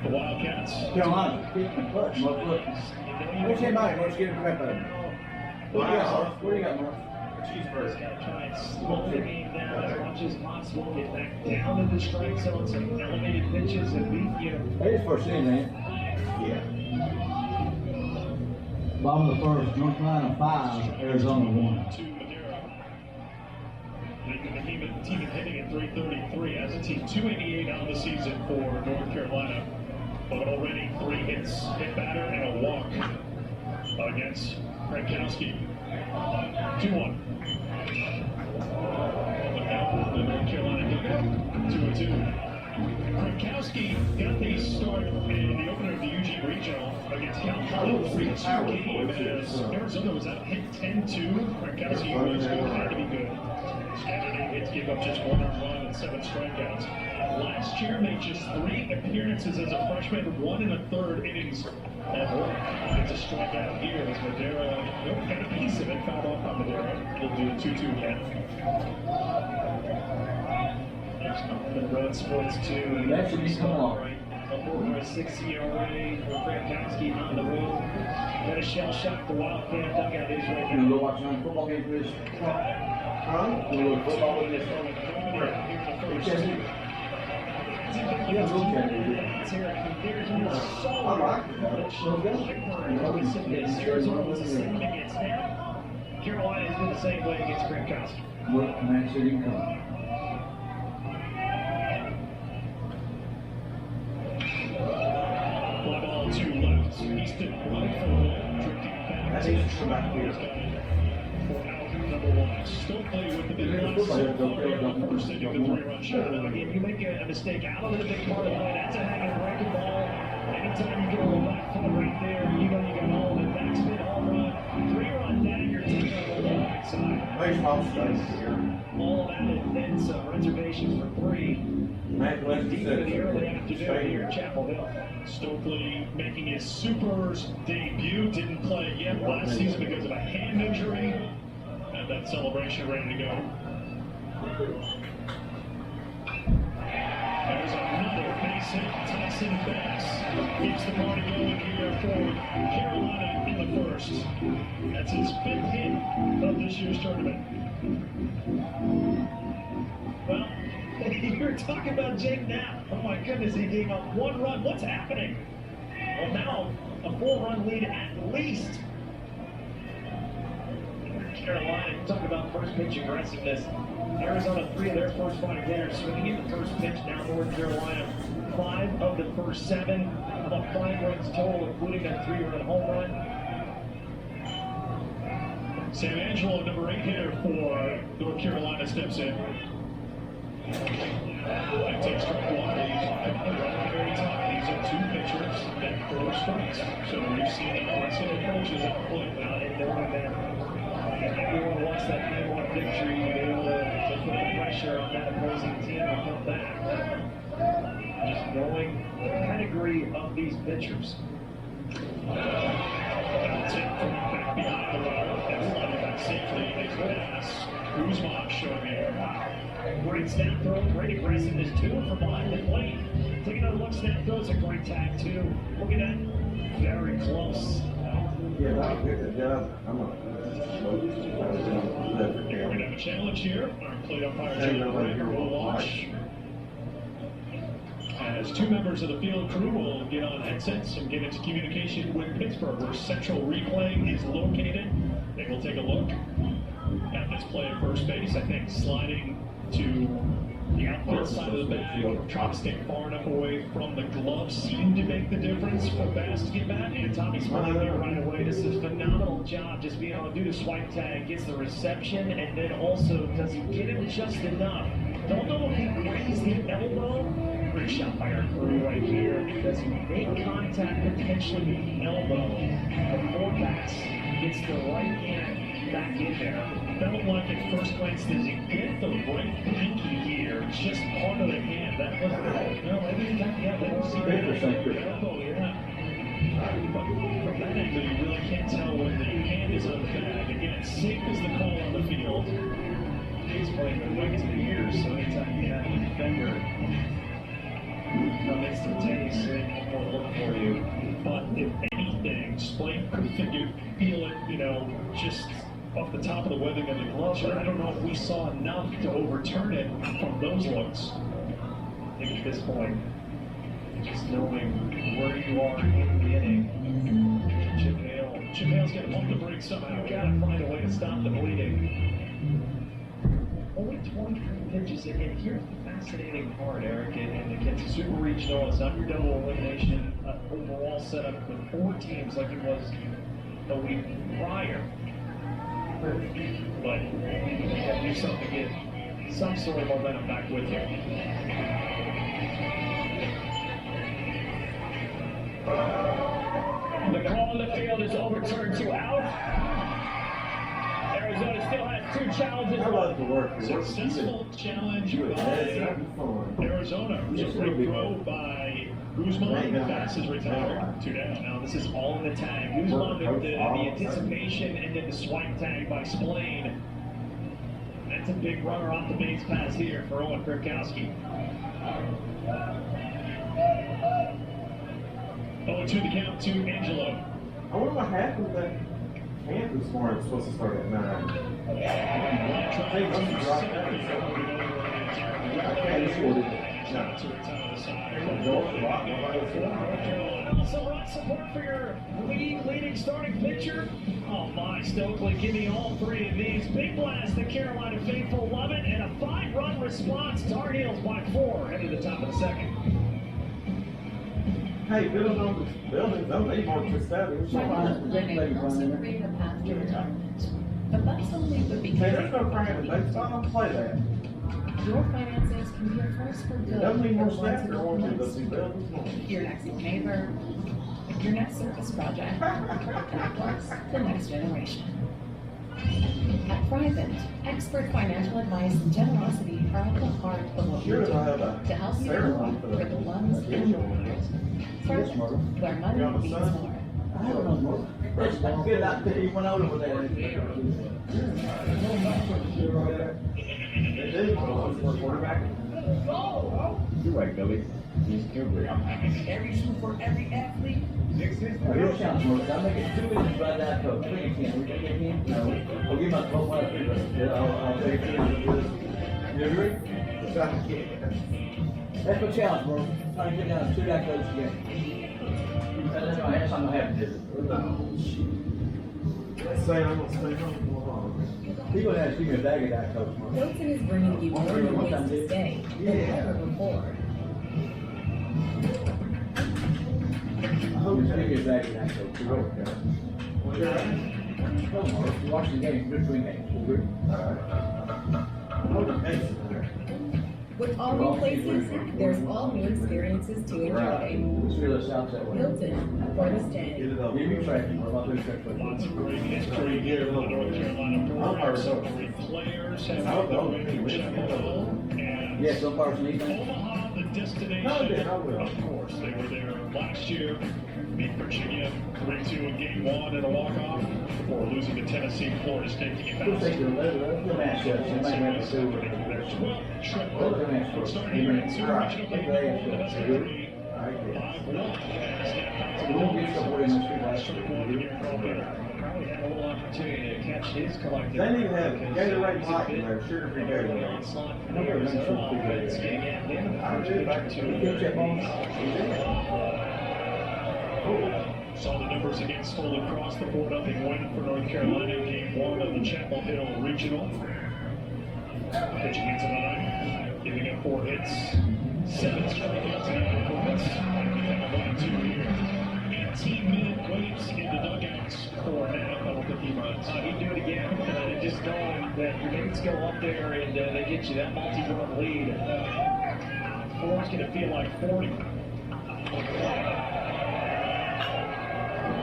the Wildcats. Carolina, clutch, Mark, look. What's your mind? Let's get a crap out of him. What do you got, Mark? What do you got, Mark? Cheeseburger. Got to try and slow the game down as much as possible. Get back down to the strike zone, some elevated pitches, and beat you. That is first inning, ain't it? Yeah. Bottom of the first, North Carolina 5, Arizona 1. To Madera. Making the team hitting at 333 as a team. 288 on the season for North Carolina. But already 3 hits, hit batter, and a walk against Gronkowski. 2-1. But now the North Carolina dugout. 2-2. Gronkowski got the start in the opener of the Eugene Regional against Cal Poly 3-2 game as Arizona was out hit 10-2. Gronkowski was good, had to be good. Saturday hits gave up just 1 run and 7 strikeouts. Last year made just 3 appearances as a freshman, 1 1/3 innings of work. It's a strikeout here as Madera got a piece of it, fouled off on Madera. He'll do a 2-2 again. The road sports 2. That should be come on. Right. Over a 6 ERA for Gronkowski on the road. Got a shell shock. The Wildcat dugout is right You now. go watch another football game for this? Huh? You go to football with this? Yeah, go check it. I like it. Arizona was the same against them. Carolina has been the same way against Gronkowski. What man said you come? Fly ball 2 left. Easton right for one. Drifting back. I think it's come back here. For out number 1. Stokely with the big left. First into the 3-run shot. Again, you make a mistake out of it, a big part of the way. That's a hanging breaking ball. Anytime you get a little back foot right there, you know you got all of it. Backspin, home run. 3-run dagger to the right side. Baseball strikes here. All of that and then some reservations for 3. Matt West Deep in the early afternoon Stay here here. at Chapel Hill. Stokely making his Supers debut. Didn't play yet last season because of a hand injury. And that celebration ready to go. There's another base hit. Tyson Bass keeps the party going here for Carolina in the first. That's his 5th hit of this year's tournament. Well, you're talking about Jake Knapp. Oh my goodness, he gave up 1 run. What's happening? Well, now a 4-run lead at least. Carolina, talk about first pitch aggressiveness. Arizona, 3 of their first 5 hitters swinging in the first pitch. Now North Carolina, 5 of the first 7. About 5 runs total, including a 3-run home run. San Angelo, number 8 hitter for North Carolina, steps in. That takes strike 1. Right at the very top. These are 2 pitchers and 4 strikes. So we've seen aggressive approaches at the plate now, and knowing that everyone wants that game 1 victory, to be able to put the pressure on that opposing team to come back. Just knowing the pedigree of these pitchers. That's it from back behind the row. That's sliding back safely. It's pass. Kuzma showing here. Great snap throw, great aggressiveness too from behind the plate. Take another look, snap throw, it's a great tag too. Look at that, very close. Yeah, I'll pick the job. I'm We're gonna have a challenge here. Our plate umpire Jake Brager will watch. As as two members of the field crew will get on headsets and get into communication with Pittsburgh, where Central Replay is located. They will take a look at this play at first base. I think sliding to the outfield side of the bag, trying to stay far enough away from the glove seemed to make the difference for Bass to get back. And Tommy Smiley here right away. This is a phenomenal job just being able to do the swipe tag, gets the reception, and then also does he get him just enough? Don't know if he raised the elbow. Great shot by our crew right here. Does he make contact potentially with the elbow before Bass gets the right hand back in there? Felt like at first glance, does he get the right pinky here? Just part of the hand. That was no, maybe he got the elbow. See that elbow, yeah. But from that angle, you really can't tell when the hand is on the bag. Again, safe is the call on the field. He's playing the right to the ears, so anytime you have a defender come instantaneously, will look for you. But if anything, Splake could feel it, just off the top of the webbing of the glove. But I don't know if we saw enough to overturn it from those looks. I think at this point, just knowing where you are in the inning, Chip Hale's going to pump the brakes somehow. Got to find a way to stop the bleeding. Only 23 pitches, and here's the fascinating part, Eric, and against the Super Regional, it's not your double elimination overall setup with 4 teams like it was a week prior. But you got to do something to get some sort of momentum back with you. The call in the field is overturned to out. Arizona still has 2 challenges. How about the work? Successful challenge by Arizona. Just a throw by Guzman. Bass is retired. 2 down. Now this is all in the tag. Guzman with the anticipation and then the swipe tag by Splane. That's a big runner off the base pass here for Owen Kripkowski. Oh, to the count to Angelo. I wonder what happened that camp this morning was supposed to start at 9. I think he dropped that. Also, right support for your leading starting pitcher. Oh my, Stokely, give me all 3 of these. Big blast, the Carolina faithful love it, and a 5-run response. Tar Heels by 4, headed to the top of the second. Hey, buildings don't need more to establish. My winners also create a path to retirement. But that's only the Hey, beginning. there's no crying in baseball. Don't play that. Your finances can be a force for good. Doesn't need more for staff ones or who more want to see buildings. your next neighbor, your next service project, and of course, the next generation. At Private, expert financial advice and generosity are at the heart of what we Sure, do I have a to help you ceremony grow for for that. the ones and the others. Private, where money You have a means son? more. I don't know, Mark. Get out there, he went over there. They do. For quarterback. You're right, Billy. He's good. Every shoe for every athlete. Real challenge, Mark. I'll make it 2 minutes right now, coach. We can, we can get him. No, I'll give my 12 minutes. I'll take it. You agree? That's my challenge, Mark. Trying to get down 2 guy coach again. That's my ass, I'm gonna have to do it. Let's say I'm gonna stay home. He gonna have to give me a bag of that coach, Mark. Hilton is bringing you more ways to stay than ever before. I hope he's gonna get a bag of that coach. Come on, Mark. You watch the game, between games. You agree? With all new places, there's all new experiences to enjoy. Let's feel us out that way. Hilton, Forest Get Inn. it up. Give me tracking, or about to track. Lots of great history here in the North Carolina program. Some great players have been to Chapel Hill. And Yes, some parts need them. Omaha, the destination. No, I will. Of course, they were there last year. Beat Virginia 3-2 in game 1 in a walk-off before losing to Tennessee. Florida State to get We'll back. take the matchups. They might have to do it. Their 12th trip. Well, look at that. Starting here in Super Regional League, the best of 3. 5-1. We won't get somewhere in the street last Strip year. 1 here in Colbert. probably had a little opportunity to catch his collective. They didn't even have Gatorade Light in there, sugar-free Gatorade. Onslaught from the Arizona offense. Getting at him in the first pitch Saw the numbers again stole across the board, up and win for North Carolina in game 1 of the Chapel Hill Regional. Pitching into the ninth, giving up 4 hits, 7 strikeouts in that performance. And a 1-2 here. 18-minute waits in the dugouts for Nap. I don't think he runs. He'd do it again, and just knowing that your mates go up there and they get you that multi-run lead. 4's going to feel like 40.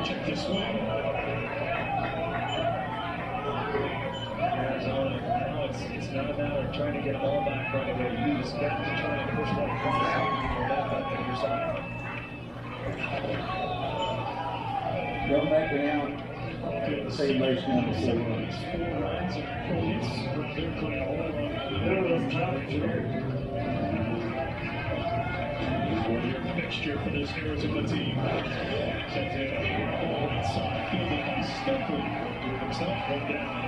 Check this way. Arizona, now it's not a matter of trying to get all back right away. You just got to try and push one across that on your side. Don't back it out. Same base down to 4 runs. 4 runs and 4 hits. They're playing all around. Fixture for this Arizona team. Sends it right side, fielded by Stokely. With himself, one down.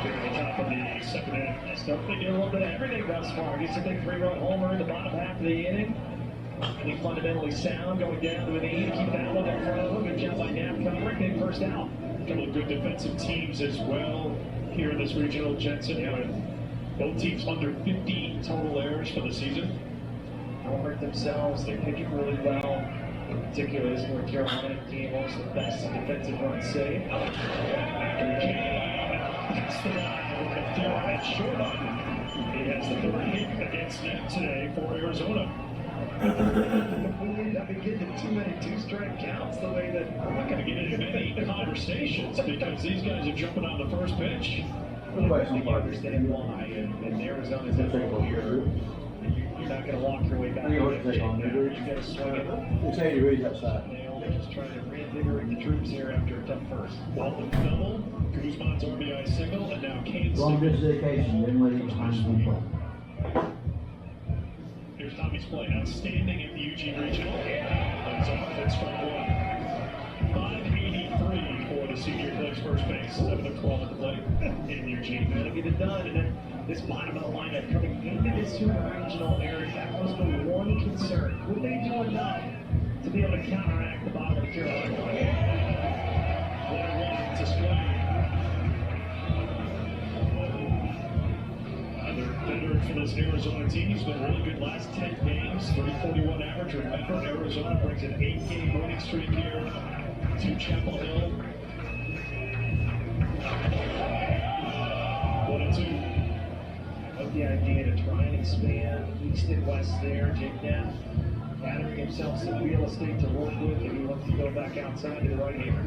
Here at the top of the second half. Stokely did a little bit of everything thus far. Gets a big 3-run homer in the bottom half of the inning. I think fundamentally sound, going down to an E, keep that one in front of him. Good job by Nap covering, big first out. A couple of good defensive teams as well here in this regional, Jensen. With both teams under 50 total errors for the season. Don't hurt themselves. They're pitching really well. In particular, this North Carolina team, most of the best in defensive runs saved. That's the line. At short up. He has the 3rd hit against Nap today for Arizona. I've been getting too many 2-strike counts the way that We're not going to get into many conversations because these guys are jumping on the first pitch. I understand why, and Arizona's in full year. You're not going to walk your way back. You got to swing it. It's 80 degrees outside. They're just trying to reinvigorate the troops here after a tough first. Walton double, Guzman's RBI single, and now Kane's Long single. distance dedication, then let him behind the play. Here's Tommy's play. Outstanding at the Eugene Regional. That's off at strike 1. 583 for the senior plays first base. 7 of 12 at the plate in Eugene. Gotta get it done, and then this bottom of the lineup coming into this super regional area, that was the one concern. Would they do enough to be able to counteract the bottom of the Carolina line? 1-1 to Slade. Another veteran for this Arizona team. He's been really good last 10 games. 341 average. Remember, Arizona brings an 8-game winning streak here to Chapel Hill. 1-2. Like the idea to try and expand east and west there. Jake Knapp gathering himself some real estate to work with if he wants to go back outside to the right here.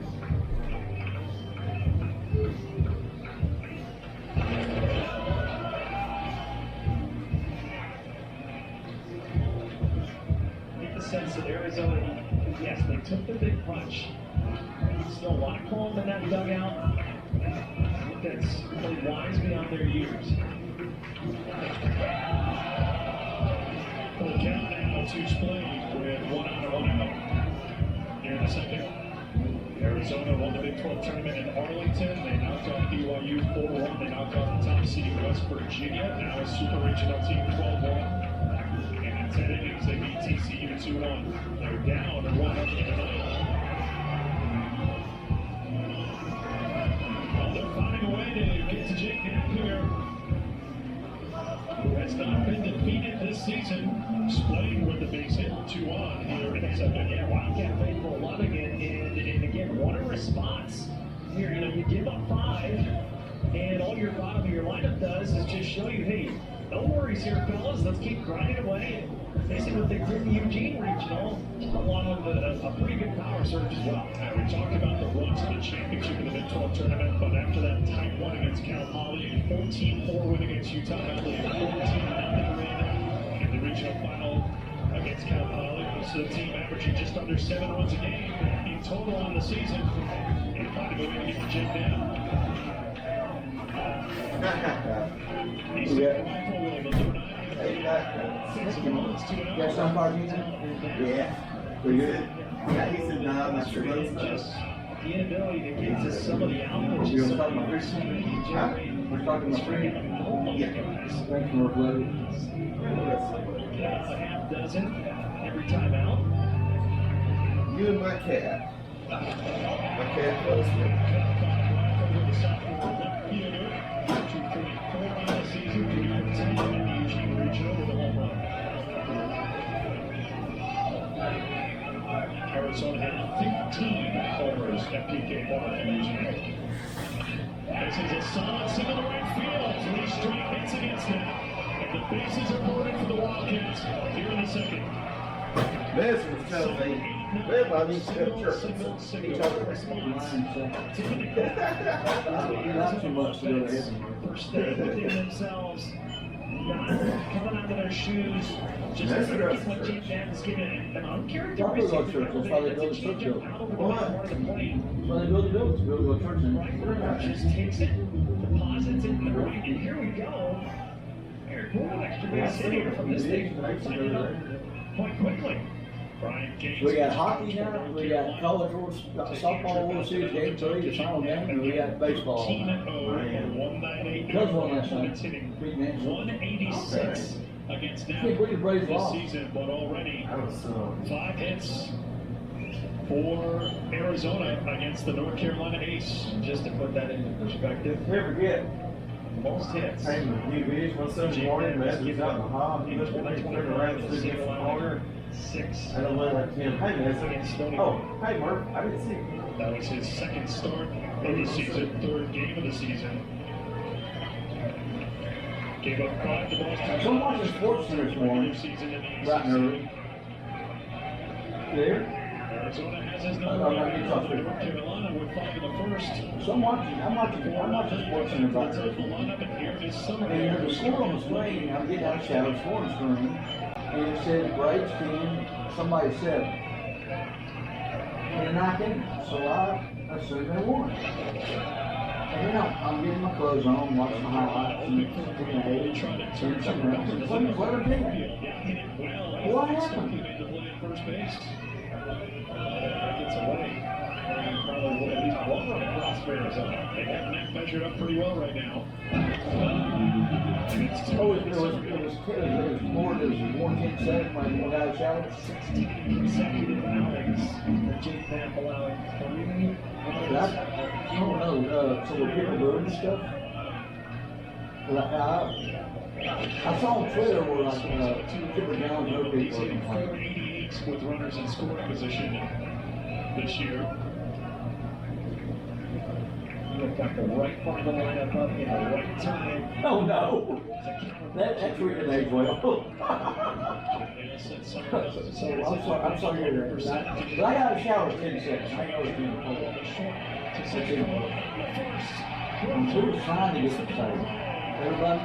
Get the sense that Arizona, yes, they took the big punch. Still a lot of calm in that dugout. I think that's really wise beyond their years. Full count now to Slade with 1 out and 1 out. Here in the second. Arizona won the Big 12 tournament in Arlington. They knocked off BYU 4-1. They knocked off the top seed West Virginia. Now a super regional team 12-1. And in 10 innings, they beat TCU 2-1. They're down 1-0 in the ninth. Well, they're finding a way to get to Jake Knapp here, who has not been defeated this season. Slade with the base hit, 2-on here in the second. Yeah, Wildcat faithful loving it, and again, what a response. Here, you give up 5, and all your bottom of your lineup does is just show you, hey, no worries here, fellas. Let's keep grinding away. Basically, what they did in the Eugene Regional, along with a pretty good power surge as well. And we talked about the run to the championship in the Big 12 tournament, but after that tight one against Cal Poly, a 14-4 win against Utah Valley, a 14-0 win in the regional final against Cal Poly. So the team averaging just under 7 runs a game in total on the season. And find a way to get the Jake down. He's taking the rifle with a number 9. Got some parties? Yeah. Pretty good. Yeah, he said, nah, I'm not sure. Just the inability to get to some of the outlets. We're talking about three. We're talking about three. Thanks for everybody. A half dozen every time out. You and my cat. My cat loves me. Arizona had 15 homers at PK Park in Eugene. This is a solid single to right field. 3 straight hits against them. And the bases are loaded for the Wildcats here in the second. This was telling me, everybody needs to go to church. Each other. Not too much to go to heaven. First step within themselves. Not coming out of their shoes. Just That's like right. what Jake Dad is giving an uncharacteristic. Probably go to church. That's why they build a church building. That's why they build the buildings. To go to church and Just takes it, deposits it in the right, and here we go. Eric, what extra base hit here from this thing? Quite quickly. Brian Gates. We got hockey now, we got college softball World Series game 3, the final game, and we got baseball. Team at 198. Cubs won last night. Hitting Big man. 186 against I them think we can praise this law. season, but already I was 5 hits for Arizona against the North Carolina Ace. Just to put that into perspective, Never forget. most hits. Hey, new videos one Sunday morning, Matt was out in the hall, he looked at me, turned around, stood in the corner. 6 I don't let like him. Hey, man. against Stony Oh, Brook. hey, Murph. I didn't see you. That was his second start of the season, 3rd game of the season. Gave up 5 to Boston. So watching Sports Center this morning, Season in the right season. early. There. Arizona has his I'm number. not getting North tough. Carolina with 5 in the first. So I'm watching Sports Center right The there. lineup, and here it is summer. And there's a score on the screen, I'm getting out of shadow scoring screen, and it said Braves team, somebody said, they're not in. So I assumed they won. And then I'm getting my clothes on, watching the highlights, and taking a eight, Trying to and turn something else. And what are they? Yeah, hit it well. What happened? He made the play at first base. Gets away. And probably would at least one run across for Arizona. They got that measured up pretty well right now. Oh, it was more than 10-7 when I got out of shadow. 16 consecutive outings for Jake Knapp, allowing 3 I don't know, so were people doing this stuff? Like, I saw on Twitter where like, Chipper Jones and other people were complaining. 88 with runners in scoring position this year. You've got the right part of the lineup up in the right time. Oh no! That treated age well. So I'm sorry to hear that. But I got a shower in 10 seconds. I know it's been Who was trying to get some save? Everybody?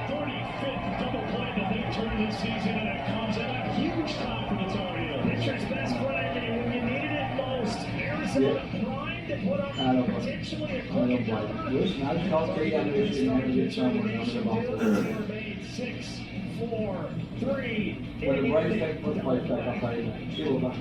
35th double play that they've turned this season, and it comes at a huge time for the Tar Heels. Pitcher's best friend, and when you needed it most, Arizona primed to put up potentially a quick counter. Listen, I just called Kate out of this and had to get somewhere. 6, 4, 3. When the Braves take first place back, I'll tell you that. She will not.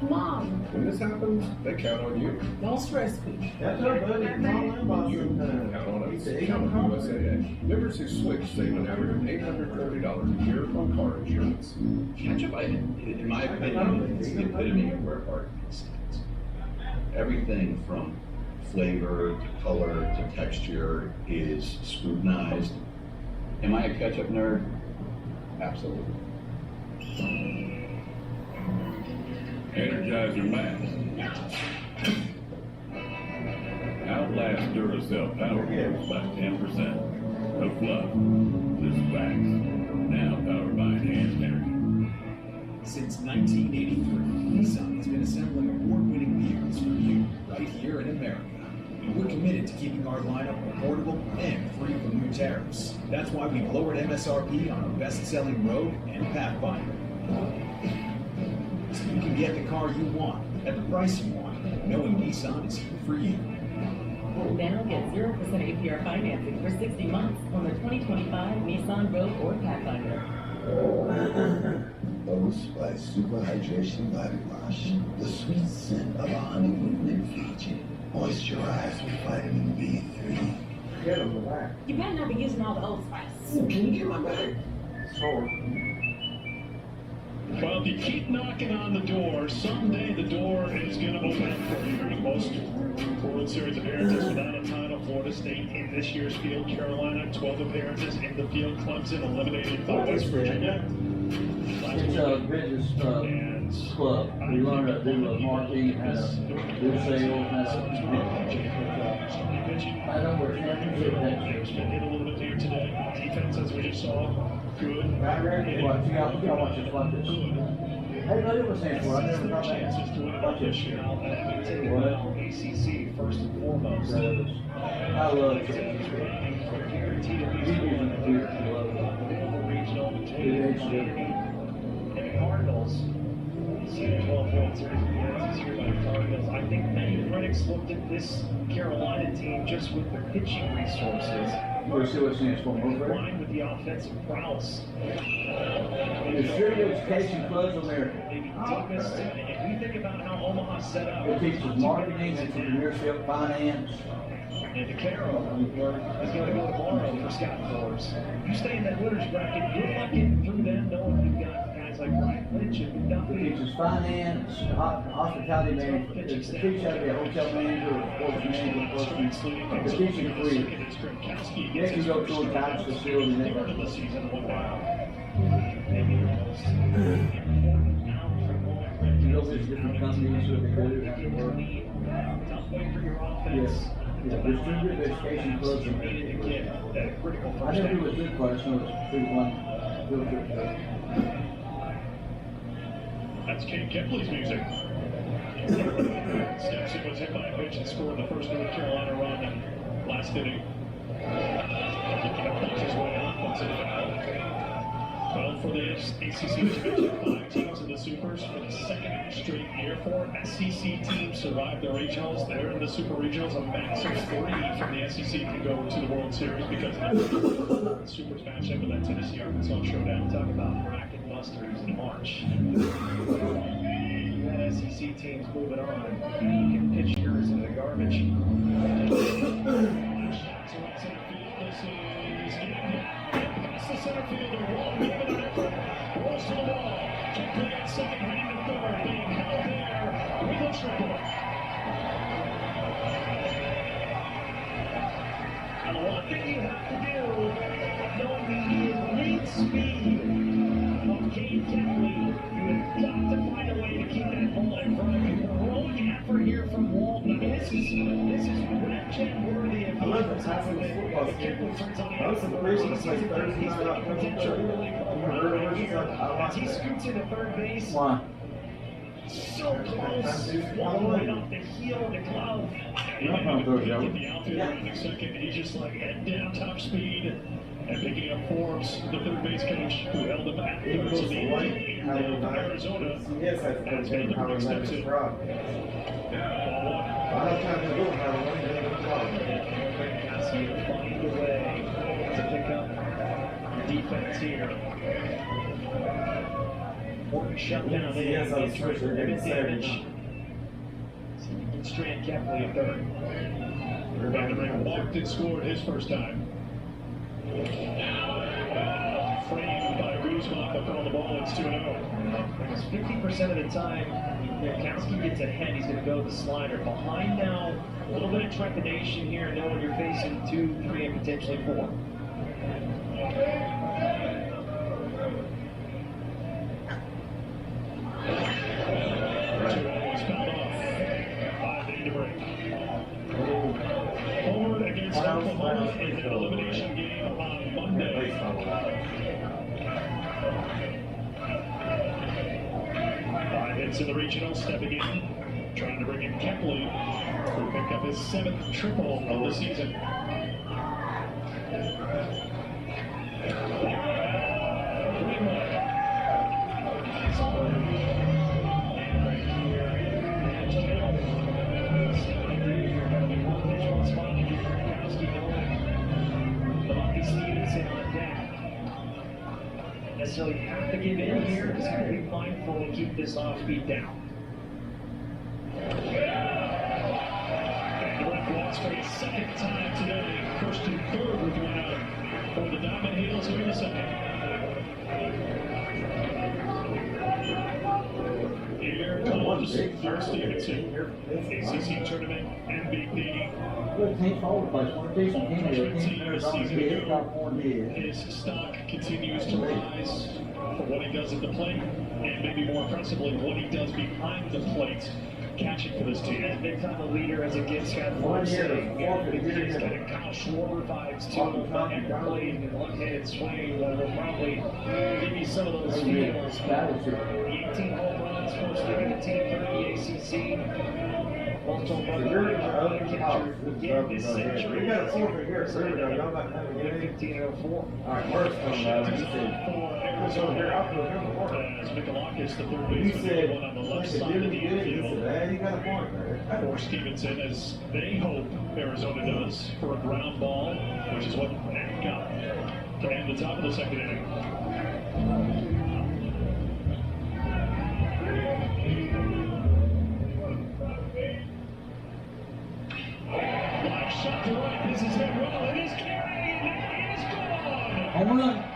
Mom, When this happens, they count on you. don't stress me. That's our buddy. You count on us. Count on USAA. Members who switch save an average of $830 a year on car insurance. Ketchup, in my opinion, is the epitome of where art stands. Everything from flavor to color to texture is scrutinized. Am I a ketchup nerd? Absolutely. Energizer Max. Outlast Duracell Power Moves by 10%. No fluff, just facts. Now powered by enhanced energy. Since 1983, Nissan has been assembling award-winning vehicles for you right here in America. And we're committed to keeping our lineup affordable and free from new tariffs. That's why we've lowered MSRP on our best-selling Rogue and Pathfinder. So you can get the car you want at the price you want, knowing Nissan is here for you. Now get 0% APR financing for 60 months on the 2025 Nissan Rogue or Pathfinder. Boast by Super Hydration Body Wash, the sweet scent of a honeymoon in Fiji, moisturized with vitamin B3. You better not be using all the Old Spice. Can you hear my brother? Well, if you keep knocking on the door, someday the door is going to open up for you. Most World Series appearances without a title. Florida State in this year's field. Carolina, 12 appearances in the field. Clemson eliminated by West Virginia. It's a business club. We learned how to do marketing, how to do sales, how to I know we're championship next year. Hit a little bit here today. Defense, as we just saw, good. What? You got to watch this, watch this. Hey, no, you were saying for I never thought that. Chances to win it Watch this this. year. What? ACC first and foremost. I love it. Guaranteed at least regional and the Cardinals. See 12 World Series appearances here by the Cardinals. I think many critics looked at this Carolina team just with the pitching resources. We'll see what stands for over. Combined with the offensive prowess. The Street Education Clubs of America. Maybe deepest. And if we think about how Omaha's set up, It teaches marketing, entrepreneurship, finance. and DeCaro is going to go tomorrow for Scott Forbes. You stay in that winners bracket, good luck getting through them, knowing you've got guys like Ryan Lynch and It teaches finance, hospitality management. It teaches how to be a hotel manager or a sports manager. It teaches you free. They can go to a college facility and they Third of the season, you go visit different companies, what they do, how they work. tough way for your offense. Yes. Yeah, there's two good education clubs in Needed to get that critical I first never down. was good class, no, it's 3-1. Real good. That's Kate Kepley's music. Stetson was hit by a pitch and scored the first North Carolina run last inning. Kicking up his way up, what's it about? Well, for the ACC division, 5 teams in the Supers for the second straight year. 4 SEC teams survived the regionals. They're in the Super Regionals. A max of 3 from the SEC can go to the World Series because of the Supers matchup with that Tennessee-Arkansas showdown. Talk about bracket busters in March. You had SEC teams moving on. You can pitch yours in the garbage. Past the center fielder, wall, giving an effort, rolls to the wall, Kepley at second, heading to third, being held there with a triple. And one thing you have to do, knowing the elite speed of Kate Kepley, you have got to find a way to keep that ball in front of you. Heroic effort here from Walton. I mean, this is Ratchet worthy of I love the time of the football game. I was in the reason it's like Thursday night out country church. As he scoots into third base. Why? So close. One right off the heel of the glove. You're not going to throw it, The outfielder in the second, he's just like head down, top speed. And picking up Forbes, the third base coach, who held him at third to the end in Arizona. Yes, I think it's how we let this rock. I don't have to do it how we let it rock. Cassie will find a way to pick up defense here. Important shutdown there. Yes, I was first. They're getting damage. So you can strand Kepley at third. Vanderbilt walked and scored his first time. Framed by Guzman up on the ball, it's 2-0. 50% of the time, Kowski gets ahead, he's going to go the slider. Behind now, a little bit of trepidation here, knowing you're facing 2, 3, and potentially 4. Forward against Oklahoma in an elimination game on Monday. 5 hits in the regional, stepping in, trying to bring in Kepley, who picked up his 7th triple of the season. Necessarily in here, just got to be mindful and keep this off-speed down. And Rick Watts for his second time today, first and third with one out for the Diamond Heels here in the second. Here comes Eric Stevenson, ACC Tournament MVP. Teams all over the place. One team Freshman team this season ago. here. His stock continues to rise for what he does at the plate, and maybe more impressively, what he does behind the plate, catching for this team. And big time a leader as it gets kind of kind of Kyle Schwarber vibes to him, and playing in one-handed swing that will probably give you some of those feels. 18 home runs, first second team, 30 ACC. Also, You're in the other house. We got a fourth right here, so here we go. Y'all about to have a game. 15-04. All right, Mark's coming out. He said, so here, I'll put him to work. As Michalakis, the third He baseman, said, one on the left he side of the did. He infield. said, hey, you got a point there. For Stevenson, as they hope Arizona does for a ground ball, which is what Nick got to end the top of the second inning. Line shot to right. This is hit well. It is carried. It is gone. Home run.